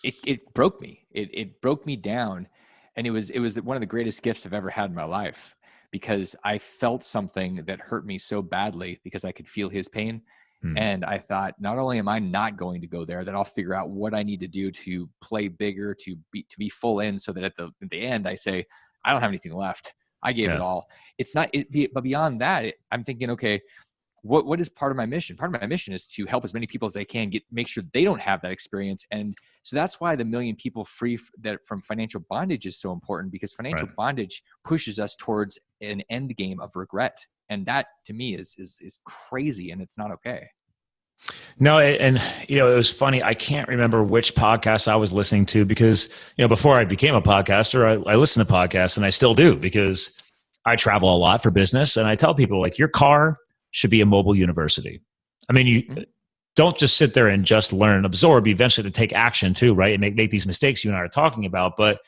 It broke me. It broke me down. And it was one of the greatest gifts I've ever had in my life, because I felt something that hurt me so badly because I could feel his pain. And I thought, not only am I not going to go there, then I'll figure out what I need to do to play bigger, to be full in, so that at the end I say, I don't have anything left. I gave it all. It's not, but beyond that, I'm thinking, okay, what is part of my mission? Part of my mission is to help as many people as I can make sure they don't have that experience. And so that's why the million people free from financial bondage is so important, because financial bondage pushes us towards an end game of regret. And that to me is crazy, and it's not okay. No, and it was funny. I can't remember which podcast I was listening to, because before I became a podcaster, I listened to podcasts, and I still do, because I travel a lot for business, and I tell people, like, your car should be a mobile university. I mean, you don't just sit there and just learn and absorb. You eventually have to take action too, right? And make these mistakes you and I are talking about. But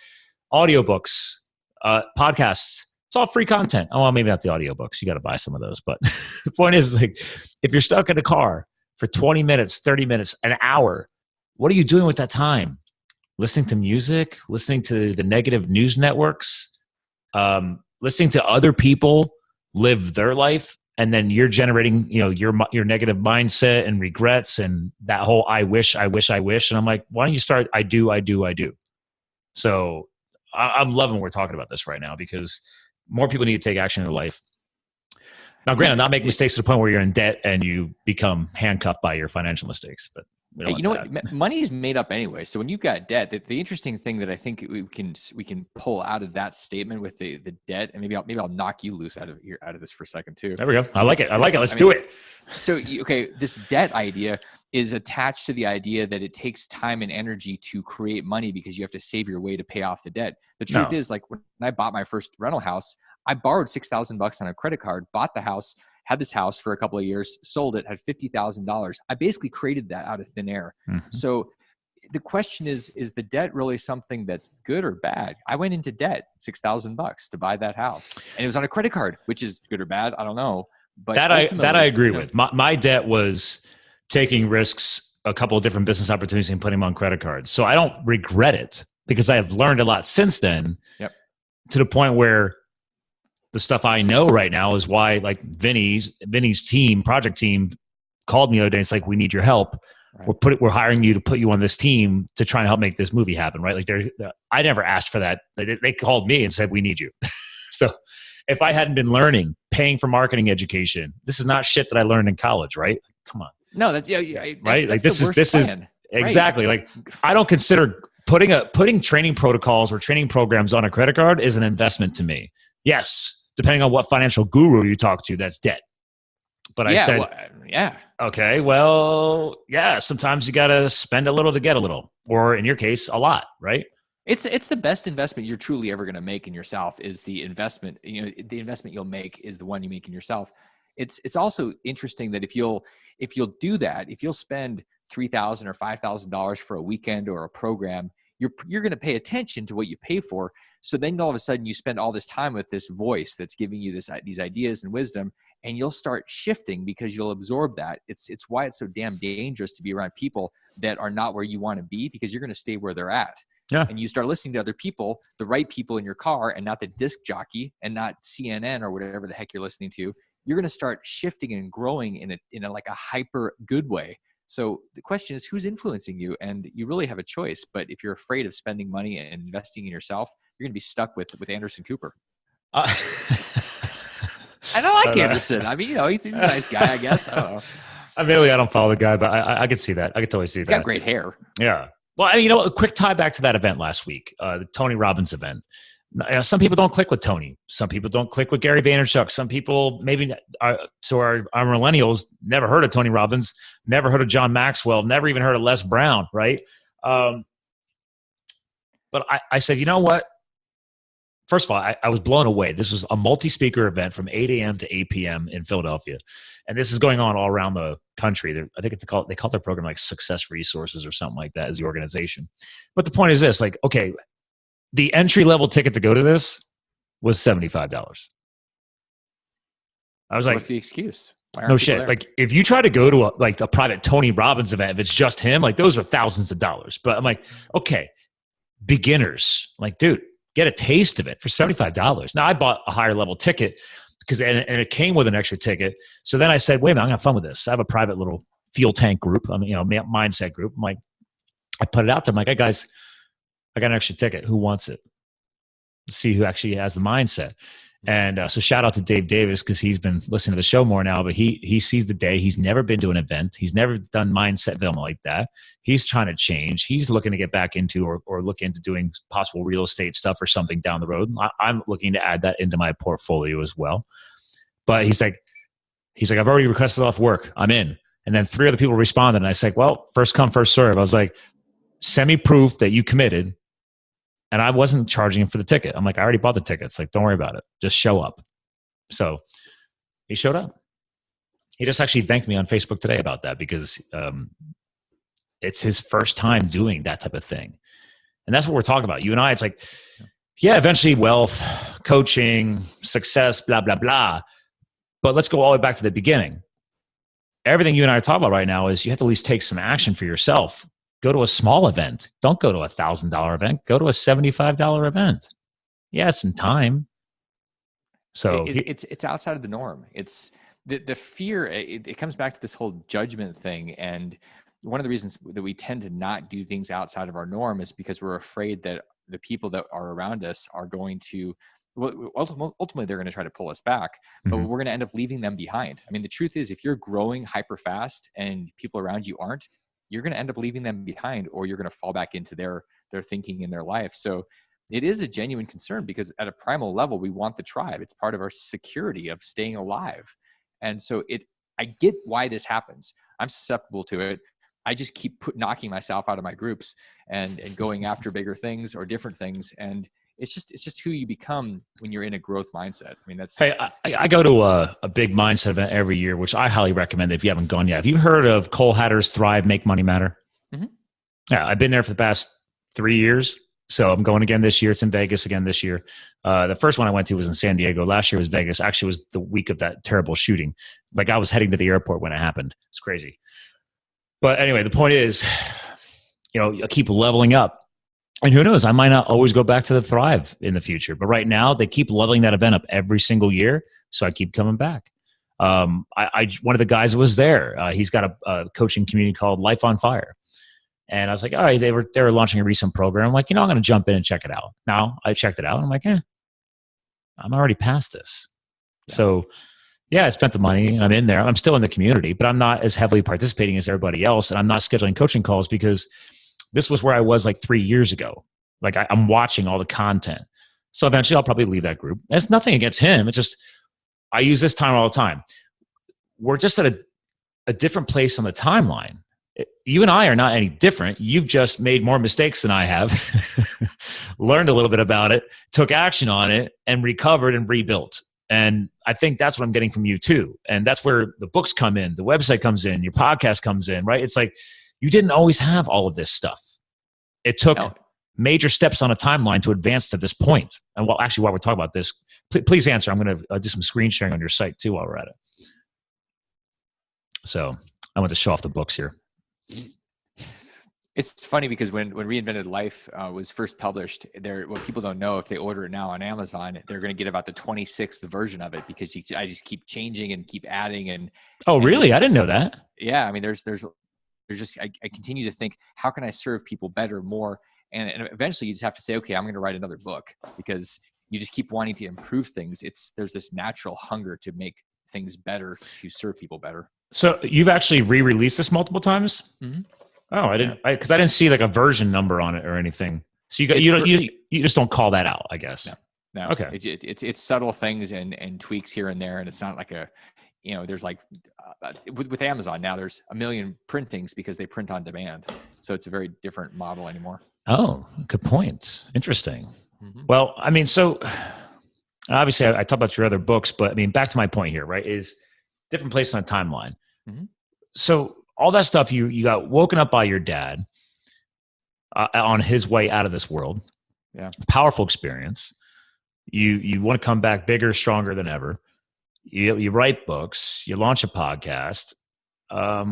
audiobooks, podcasts, it's all free content. Oh, well, maybe not the audiobooks. You got to buy some of those. But the point is, like, if you're stuck in a car for 20 minutes, 30 minutes, an hour, what are you doing with that time? Listening to music, listening to the negative news networks, listening to other people live their life, and then you're generating, your negative mindset and regrets and that whole I wish. And I'm like, why don't you start I do. So I'm loving we're talking about this right now, because more people need to take action in their life. Now, granted, not make mistakes to the point where you're in debt and you become handcuffed by your financial mistakes. But you know what? Money is made up anyway. So when you've got debt, the interesting thing that I think we can pull out of that statement with the debt, and maybe I'll knock you loose out of this for a second too. There we go. I like it. Let's do it. So this debt idea is attached to the idea that it takes time and energy to create money, because you have to save your way to pay off the debt. The truth is, like, when I bought my first rental house, I borrowed $6,000 on a credit card, bought the house, had this house for a couple of years, sold it, had $50,000. I basically created that out of thin air. Mm-hmm. So the question is the debt really something that's good or bad? I went into debt, $6,000 to buy that house, and it was on a credit card, which is good or bad, I don't know. But that I agree with. My debt was taking risks, a couple of different business opportunities, and putting them on credit cards. So I don't regret it, because I have learned a lot since then. Yep. To the point where the stuff I know right now is why, like, Vinny's team, project team, called me the other day. It's like, we need your help. Right. We're hiring you to put you on this team to try and help make this movie happen. Right? Like, I never asked for that. They called me and said, we need you. So if I hadn't been learning, paying for marketing education, this is not shit that I learned in college, right? Come on. No, that's right. Like, this is exactly right. Like, I don't consider putting training protocols or training programs on a credit card is an investment to me. Yes. Depending on what financial guru you talk to, that's debt. But I said, okay, well, yeah, sometimes you got to spend a little to get a little, or in your case, a lot, right? It's the best investment you're truly ever going to make in yourself is the investment. The investment you'll make is the one you make in yourself. It's also interesting that if you'll do that, if you'll spend $3,000 or $5,000 for a weekend or a program, you're going to pay attention to what you pay for. So then all of a sudden you spend all this time with this voice that's giving you these ideas and wisdom, and you'll start shifting because you'll absorb that. It's why it's so damn dangerous to be around people that are not where you want to be, because you're going to stay where they're at. Yeah. And you start listening to other people, the right people in your car, and not the disc jockey and not CNN or whatever the heck you're listening to. You're going to start shifting and growing in a like a hyper good way. So the question is, who's influencing you? And you really have a choice. But if you're afraid of spending money and investing in yourself, you're going to be stuck with Anderson Cooper. Uh, And I like Anderson. I mean, he's a nice guy, I guess. I don't know. Admittedly, I don't follow the guy, but I could see that. I could totally see He's that. got great hair. Yeah. Well, a quick tie back to that event last week, the Tony Robbins event. Some people don't click with Tony. Some people don't click with Gary Vaynerchuk. Some people maybe our millennials never heard of Tony Robbins, never heard of John Maxwell, never even heard of Les Brown, right? But I said, you know what? First of all, I was blown away. This was a multi-speaker event from 8 a.m. to 8 p.m. in Philadelphia. And this is going on all around the country. I think they call their program like Success Resources or something like that as the organization. But the point is this, like, okay, the entry-level ticket to go to this was $75. I was like, what's the excuse? No shit. There? Like, if you try to go to a private Tony Robbins event, if it's just him, like, those are thousands of dollars. But I'm like, okay, beginners, like, dude, get a taste of it for $75. Now, I bought a higher level ticket and it came with an extra ticket. So then I said, wait a minute, I'm going to have fun with this. I have a private little fuel tank group, mindset group. I'm like, I put it out there. I'm like, hey, guys, I got an extra ticket. Who wants it? Let's see who actually has the mindset. And so shout out to Dave Davis, because he's been listening to the show more now, but he sees the day. He's never been to an event. He's never done mindset film like that. He's trying to change. He's looking to get back into or look into doing possible real estate stuff or something down the road. I'm looking to add that into my portfolio as well. But he's like, I've already requested off work. I'm in. And then 3 other people responded. And I said, well, first come, first serve. I was like, send me proof that you committed. And I wasn't charging him for the ticket. I'm like, I already bought the tickets. Like, don't worry about it. Just show up. So he showed up. He just actually thanked me on Facebook today about that, because it's his first time doing that type of thing. And that's what we're talking about. You and I, it's like, yeah, eventually wealth, coaching, success, blah, blah, blah. But let's go all the way back to the beginning. Everything you and I are talking about right now is you have to at least take some action for yourself. Go to a small event. Don't go to a $1,000 event. Go to a $75 event. Yeah, some time. So it's outside of the norm. It's the fear. It comes back to this whole judgment thing. And one of the reasons that we tend to not do things outside of our norm is because we're afraid that the people that are around us are going to, well, ultimately they're going to try to pull us back, but we're going to end up leaving them behind. I mean, the truth is, if you're growing hyper fast and people around you aren't, you're going to end up leaving them behind, or you're going to fall back into their thinking in their life. So it is a genuine concern, because at a primal level, we want the tribe. It's part of our security of staying alive. And so I get why this happens. I'm susceptible to it. I just keep knocking myself out of my groups and going after bigger things or different things. And it's just who you become when you're in a growth mindset. I mean, that's. Hey, I go to a big mindset event every year, which I highly recommend if you haven't gone yet. Have you heard of Cole Hatter's Thrive, Make Money Matter? Mm-hmm. Yeah, I've been there for the past 3 years. So I'm going again this year. It's in Vegas again this year. The first one I went to was in San Diego. Last year was Vegas. Actually, it was the week of that terrible shooting. Like, I was heading to the airport when it happened. It's crazy. But anyway, the point is, I keep leveling up. And who knows, I might not always go back to the Thrive in the future. But right now, they keep leveling that event up every single year. So I keep coming back. One of the guys was there. He's got a coaching community called Life on Fire. And I was like, all right, they were launching a recent program. I'm like, I'm going to jump in and check it out. Now I checked it out. And I'm like, I'm already past this. Yeah. So yeah, I spent the money and I'm in there. I'm still in the community, but I'm not as heavily participating as everybody else. And I'm not scheduling coaching calls, because this was where I was like 3 years ago. Like, I'm watching all the content. So eventually I'll probably leave that group. And it's nothing against him. It's just, I use this time all the time. We're just at a different place on the timeline. You and I are not any different. You've just made more mistakes than I have, learned a little bit about it, took action on it, and recovered and rebuilt. And I think that's what I'm getting from you too. And that's where the books come in, the website comes in, your podcast comes in, right? It's like, you didn't always have all of this stuff. It took major steps on a timeline to advance to this point. And while we're talking about this, please answer. I'm going to do some screen sharing on your site too while we're at it. So I want to show off the books here. It's funny because when ReInvented Life was first published, what people don't know, if they order it now on Amazon, they're going to get about the 26th version of it, because I just keep changing and keep adding. And really? I didn't know that. Yeah, I mean, there's just I continue to think, how can I serve people better, more, and eventually you just have to say, okay, I'm going to write another book, because you just keep wanting to improve things. There's this natural hunger to make things better, to serve people better. So you've actually re-released this multiple times? Mm-hmm. Oh, I didn't, because I didn't see like a version number on it or anything. So you just don't call that out, I guess. No. Okay. It's subtle things and tweaks here and there, and it's not like there's like with Amazon now, there's 1 million printings because they print on demand, so it's a very different model anymore. Oh, good points. Interesting. Mm-hmm. Well, I mean, so obviously I talked about your other books, but I mean, back to my point here, right? Is different place on the timeline. Mm-hmm. So all that stuff, you got woken up by your dad on his way out of this world. Yeah. Powerful experience. You want to come back bigger, stronger than ever. You write books. You launch a podcast. I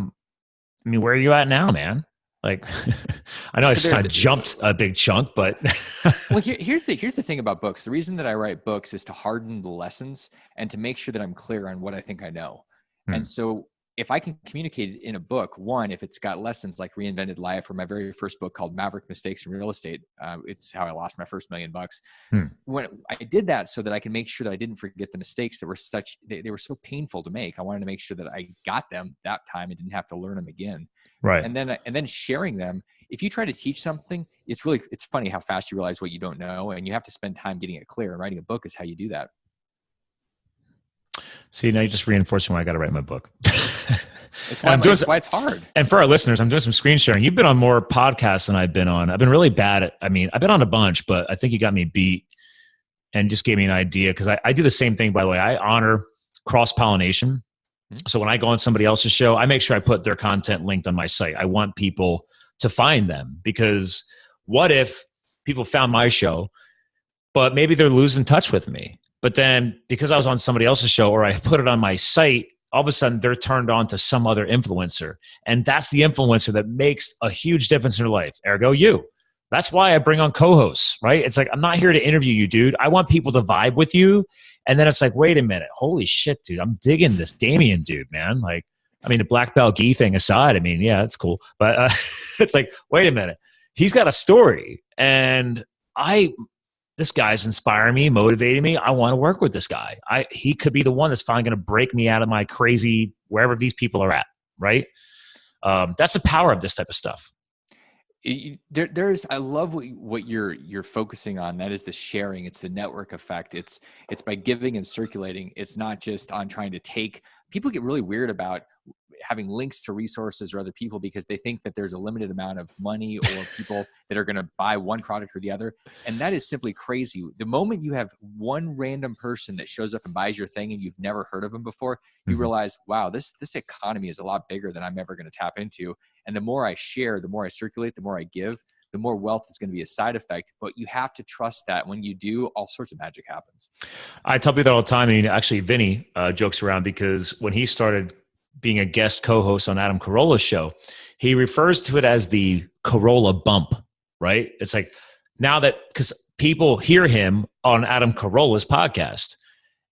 mean, where are you at now, man? Like, I know I just kind of jumped a big chunk, but well, here's the thing about books. The reason that I write books is to harden the lessons and to make sure that I'm clear on what I think I know. And so if I can communicate it in a book, one, if it's got lessons like ReInvented Life, or my very first book called Maverick Mistakes in Real Estate, it's how I lost my first $1 million. When I did that so that I can make sure that I didn't forget the mistakes that were they were so painful to make. I wanted to make sure that I got them that time and didn't have to learn them again. Right. And then sharing them. If you try to teach something, it's funny how fast you realize what you don't know, and you have to spend time getting it clear. And writing a book is how you do that. See, now you're just reinforcing why I got to write my book. It's why it's hard. And for our listeners, I'm doing some screen sharing. You've been on more podcasts than I've been on. I've been really bad at, I've been on a bunch, but I think you got me beat and just gave me an idea, because I do the same thing, by the way. I honor cross-pollination. So when I go on somebody else's show, I make sure I put their content linked on my site. I want people to find them, because what if people found my show, but maybe they're losing touch with me? But then because I was on somebody else's show, or I put it on my site, all of a sudden they're turned on to some other influencer. And that's the influencer that makes a huge difference in their life. Ergo, you. That's why I bring on co-hosts, right? It's like, I'm not here to interview you, dude. I want people to vibe with you. And then it's like, wait a minute. Holy shit, dude. I'm digging this Damion dude, man. Like, the black belt gi thing aside, yeah, that's cool. But it's like, wait a minute. He's got a story. And this guy's inspiring me, motivating me. I want to work with this guy. He could be the one that's finally going to break me out of my crazy, wherever these people are at, right? That's the power of this type of stuff. I love what you're focusing on. That is the sharing. It's the network effect. It's by giving and circulating. It's not just on trying to take. People get really weird about having links to resources or other people because they think that there's a limited amount of money or people that are going to buy one product or the other. And that is simply crazy. The moment you have one random person that shows up and buys your thing and you've never heard of them before, you realize, wow, this economy is a lot bigger than I'm ever going to tap into. And the more I share, the more I circulate, the more I give, the more wealth is going to be a side effect. But you have to trust that when you do, all sorts of magic happens. I tell people that all the time. Actually, Vinny jokes around, because when he started being a guest co-host on Adam Carolla's show, he refers to it as the Carolla bump, right? It's like, now that, because people hear him on Adam Carolla's podcast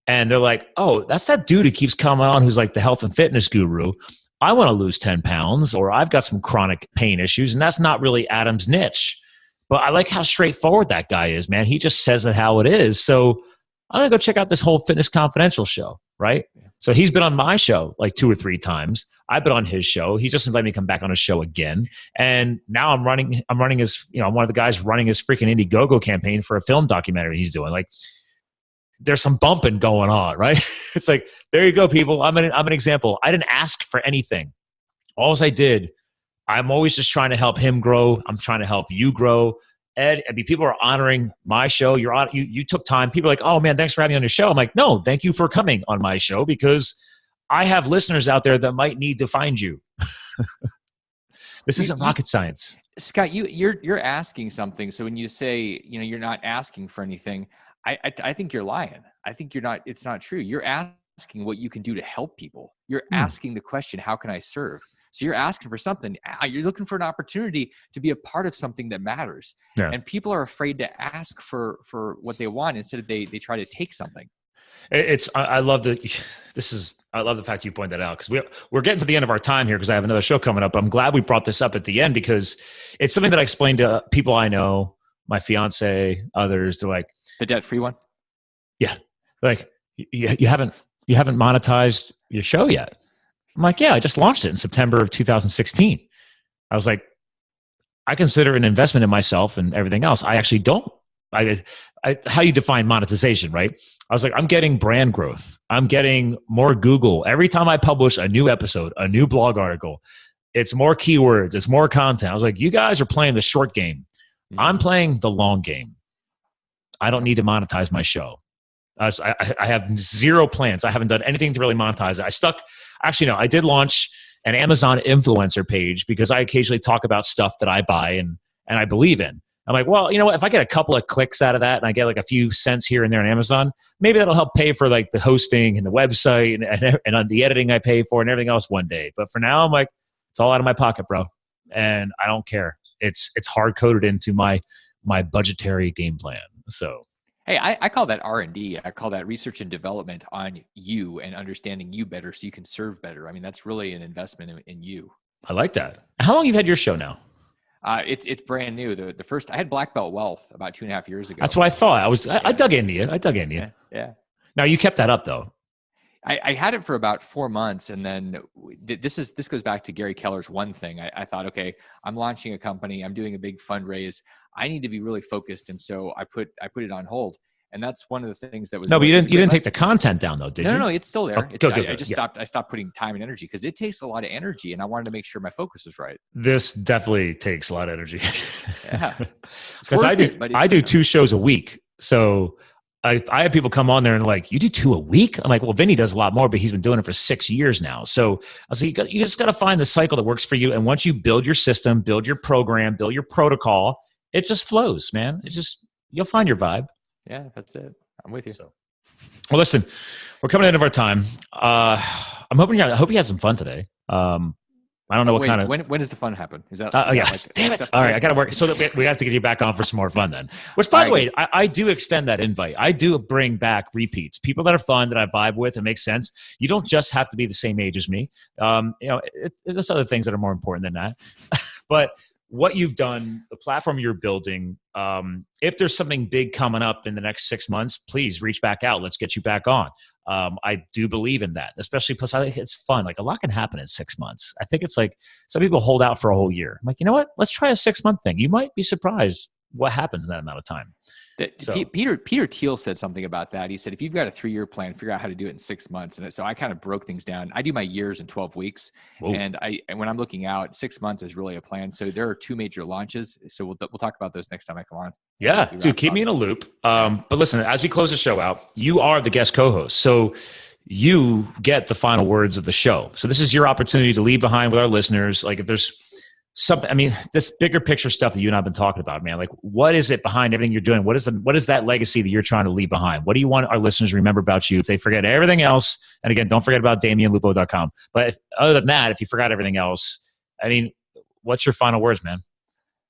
and they're like, oh, that's that dude who keeps coming on who's like the health and fitness guru. I want to lose 10 pounds, or I've got some chronic pain issues, and that's not really Adam's niche. But I like how straightforward that guy is, man. He just says it how it is. So I'm going to go check out this whole Fitness Confidential show, right? So he's been on my show like 2 or 3 times. I've been on his show. He just invited me to come back on his show again. And now I'm running his, I'm one of the guys running his freaking Indiegogo campaign for a film documentary he's doing. Like, there's some bumping going on, right? It's like, there you go, people. I'm an example. I didn't ask for anything. All I did, I'm always just trying to help him grow. I'm trying to help you grow. Ed, people are honoring my show. You took time. People are like, oh man, thanks for having me on your show. I'm like, no, thank you for coming on my show, because I have listeners out there that might need to find you. This isn't rocket science. Scott, you're asking something. So when you say, you're not asking for anything, I think you're lying. I think it's not true. You're asking what you can do to help people. You're asking the question, how can I serve? So you're asking for something. You're looking for an opportunity to be a part of something that matters. Yeah. And people are afraid to ask for what they want. Instead, they try to take something. I love the fact you point that out, because we're getting to the end of our time here, because I have another show coming up. I'm glad we brought this up at the end, because it's something that I explained to people I know, my fiance, others. They're like, the debt-free one? Yeah. Like you haven't monetized your show yet. I'm like, yeah, I just launched it in September of 2016. I was like, I consider it an investment in myself and everything else. I actually don't. How you define monetization, right? I was like, I'm getting brand growth. I'm getting more Google. Every time I publish a new episode, a new blog article, it's more keywords, it's more content. I was like, you guys are playing the short game. I'm playing the long game. I don't need to monetize my show. I have zero plans. I haven't done anything to really monetize it. Actually, no, I did launch an Amazon influencer page because I occasionally talk about stuff that I buy and I believe in. I'm like, well, you know what? If I get a couple of clicks out of that and I get like a few cents here and there on Amazon, maybe that'll help pay for like the hosting and the website and on the editing I pay for and everything else one day. But for now, I'm like, it's all out of my pocket, bro. And I don't care. It's hard coded into my budgetary game plan. So. Hey, I call that R&D. I call that research and development on you and understanding you better so you can serve better. I mean, that's really an investment in you. I like that. How long have you had your show now? It's brand new. The first, I had Black Belt Wealth about 2.5 years ago. That's what I thought. I dug into you. Yeah. Now you kept that up though. I had it for about 4 months, and then this goes back to Gary Keller's one thing. I thought, okay, I'm launching a company. I'm doing a big fundraise. I need to be really focused, and so I put it on hold. And that's one of the things that was. No, but you didn't take the content down though, did you? No, it's still there. Oh, I stopped putting time and energy because it takes a lot of energy, and I wanted to make sure my focus was right. This definitely takes a lot of energy. Yeah, because I do 2 shows a week, so. I have people come on there and like, you do 2 a week? I'm like, well, Vinny does a lot more, but he's been doing it for 6 years now. So I was like, you just got to find the cycle that works for you. And once you build your system, build your program, build your protocol, it just flows, man. You'll find your vibe. Yeah, that's it. I'm with you. So, well, listen, we're coming into our time. I hope you had some fun today. I don't know what kind of. When does the fun happen? Is that? Yes. Damn it! All right, I got to work. So that we have to get you back on for some more fun then. Which, by the way, I do extend that invite. I do bring back repeats, people that are fun that I vibe with and make sense. You don't just have to be the same age as me. There's other things that are more important than that. But what you've done, the platform you're building, if there's something big coming up in the next 6 months, please reach back out. Let's get you back on. I do believe in that, especially plus I think it's fun. Like a lot can happen in 6 months. I think it's like some people hold out for a whole year. I'm like, you know what? Let's try a 6-month thing. You might be surprised what happens in that amount of time. Peter Thiel said something about that. He said, if you've got a 3-year plan, figure out how to do it in 6 months. And so I kind of broke things down. I do my years in 12 weeks. Whoa. And when I'm looking out, 6 months is really a plan. So there are 2 major launches. So we'll talk about those next time I come on. Yeah, dude, keep me in a loop. But listen, as we close the show out, you are the guest co-host. So you get the final words of the show. So this is your opportunity to leave behind with our listeners. Like if there's something, I mean, this bigger picture stuff that you and I've been talking about, man, like what is it behind everything you're doing? What is that legacy that you're trying to leave behind? What do you want our listeners to remember about you if they forget everything else? And again, don't forget about DamionLupo.com. But other than that, if you forgot everything else, I mean, what's your final words, man?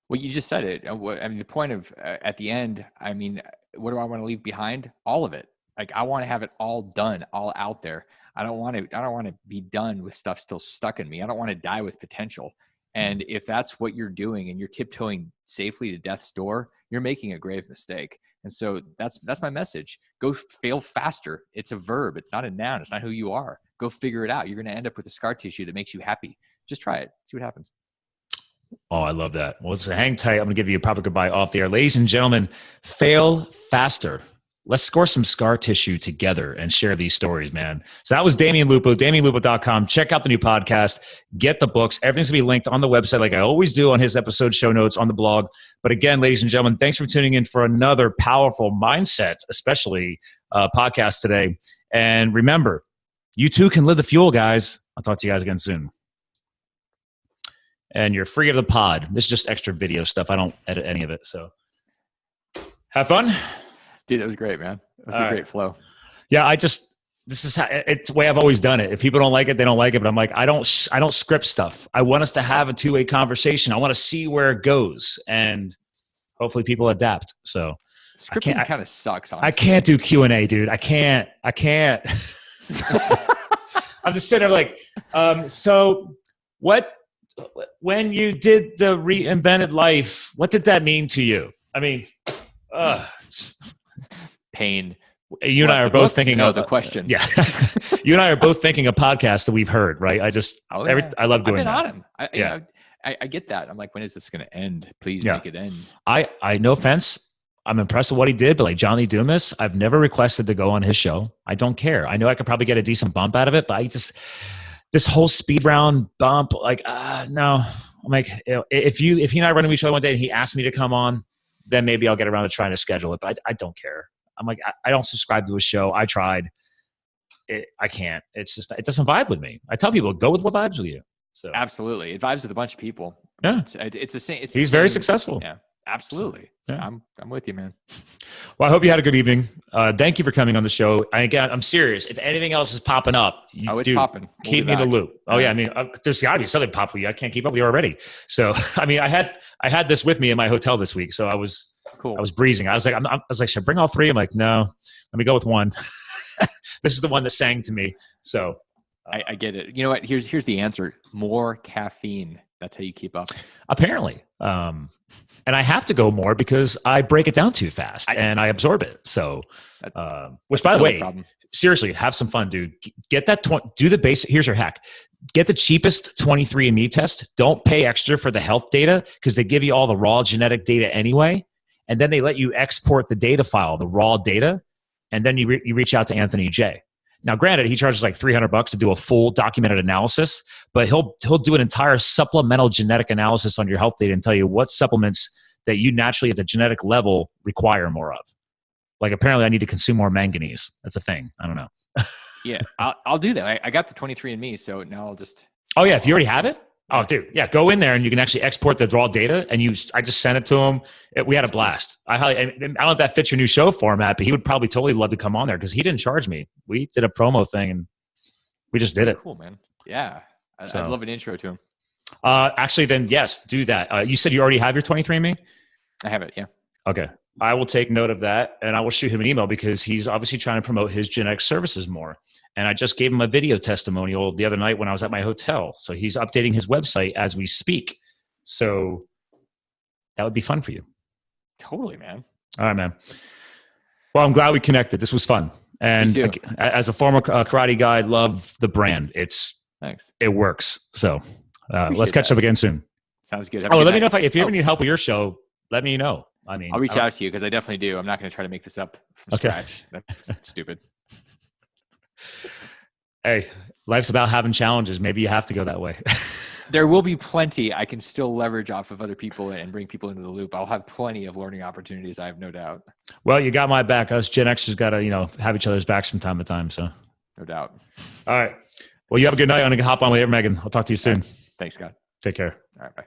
Well, you just said it. I mean, the point of at the end, I mean, what do I want to leave behind? All of it. Like I want to have it all done, all out there. I don't want to be done with stuff still stuck in me. I don't want to die with potential. And if that's what you're doing and you're tiptoeing safely to death's door, you're making a grave mistake. And so that's my message. Go fail faster. It's a verb. It's not a noun. It's not who you are. Go figure it out. You're going to end up with a scar tissue that makes you happy. Just try it. See what happens. Oh, I love that. Well, hang tight. I'm going to give you a proper goodbye off the air. Ladies and gentlemen, fail faster. Let's score some scar tissue together and share these stories, man. So that was Damion Lupo, DamionLupo.com. Check out the new podcast. Get the books. Everything's going to be linked on the website like I always do on his episode show notes on the blog. But again, ladies and gentlemen, thanks for tuning in for another powerful mindset, especially podcast today. And remember, you too can live the fuel, guys. I'll talk to you guys again soon. And you're free of the pod. This is just extra video stuff. I don't edit any of it. So have fun. Dude, that was great, man. It was a great flow. Yeah, this is how it's the way I've always done it. If people don't like it, they don't like it. But I'm like, I don't script stuff. I want us to have a 2-way conversation. I want to see where it goes, and hopefully people adapt. So scripting kind of sucks. Honestly. I can't do Q&A, dude. I can't. I'm just sitting there like, so what? When you did the ReInvented life, what did that mean to you? I mean, pain, You and I are both thinking of the question. Yeah. You and I are both thinking of podcasts that we've heard, right? I love doing that. I've been on them. I get that. I'm like, when is this going to end? Please make it end. I no offense. I'm impressed with what he did, but like John Lee Dumas, I've never requested to go on his show. I don't care. I know I could probably get a decent bump out of it, but this whole speed round bump, like, no. I'm like, if he and I run into each other one day and he asked me to come on, then maybe I'll get around to trying to schedule it. But I don't care. I'm like, I don't subscribe to his show. I tried. I can't. It's just, it doesn't vibe with me. I tell people, go with what vibes with you. So absolutely, it vibes with a bunch of people. Yeah, it's the same. He's very successful. Yeah, absolutely. So, yeah. I'm with you, man. Well, I hope you had a good evening. Thank you for coming on the show. I'm serious. If anything else is popping up, it's popping. Keep me in the loop. Oh yeah, I mean, there's got to be something popping with you. I can't keep up with you already. So I mean, I had this with me in my hotel this week, so I was cool. I was breezing. I was like, should I bring all three? I'm like, no, let me go with one. This is the one that sang to me. So I get it. You know what? Here's the answer. More caffeine. That's how you keep up. Apparently. And I have to go more because I break it down too fast and I absorb it. So, which by the way, seriously, have some fun, dude. Get that, do the basic, here's your hack. Get the cheapest 23andMe test. Don't pay extra for the health data because they give you all the raw genetic data anyway. And then they let you export the data file, the raw data. And then you reach out to Anthony J. Now, granted, he charges like $300 to do a full documented analysis, but he'll do an entire supplemental genetic analysis on your health data and tell you what supplements that you naturally at the genetic level require more of. Like apparently I need to consume more manganese. That's a thing. I don't know. Yeah, I'll do that. I got the 23andMe, so now I'll just... Oh yeah, if you already have it? Oh, dude, yeah, go in there and you can actually export the raw data. And I just sent it to him. We had a blast. I don't know if that fits your new show format, but he would probably totally love to come on there because he didn't charge me. We did a promo thing and we just did it. Cool, man. Yeah, I'd love an intro to him. Actually, then yes, do that. You said you already have your 23andMe? I have it. Yeah. Okay. I will take note of that and I will shoot him an email because he's obviously trying to promote his genetic services more. And I just gave him a video testimonial the other night when I was at my hotel. So he's updating his website as we speak. So that would be fun for you. Totally, man. All right, man. Well, I'm glad we connected. This was fun. And as a former karate guy, I love the brand. Thanks. It works. So let's catch up again soon. Sounds good. Let me know if you ever need help with your show. Let me know. I mean, I'll reach out to you because I definitely do. I'm not going to try to make this up from scratch. That's stupid. Hey, life's about having challenges. Maybe you have to go that way. There will be plenty. I can still leverage off of other people and bring people into the loop. I'll have plenty of learning opportunities. I have no doubt. Well, you got my back. Us Gen Xers got to, have each other's backs from time to time. So, no doubt. All right. Well, you have a good night. I'm going to hop on with Megan. I'll talk to you soon. Thanks, Scott. Take care. All right. Bye.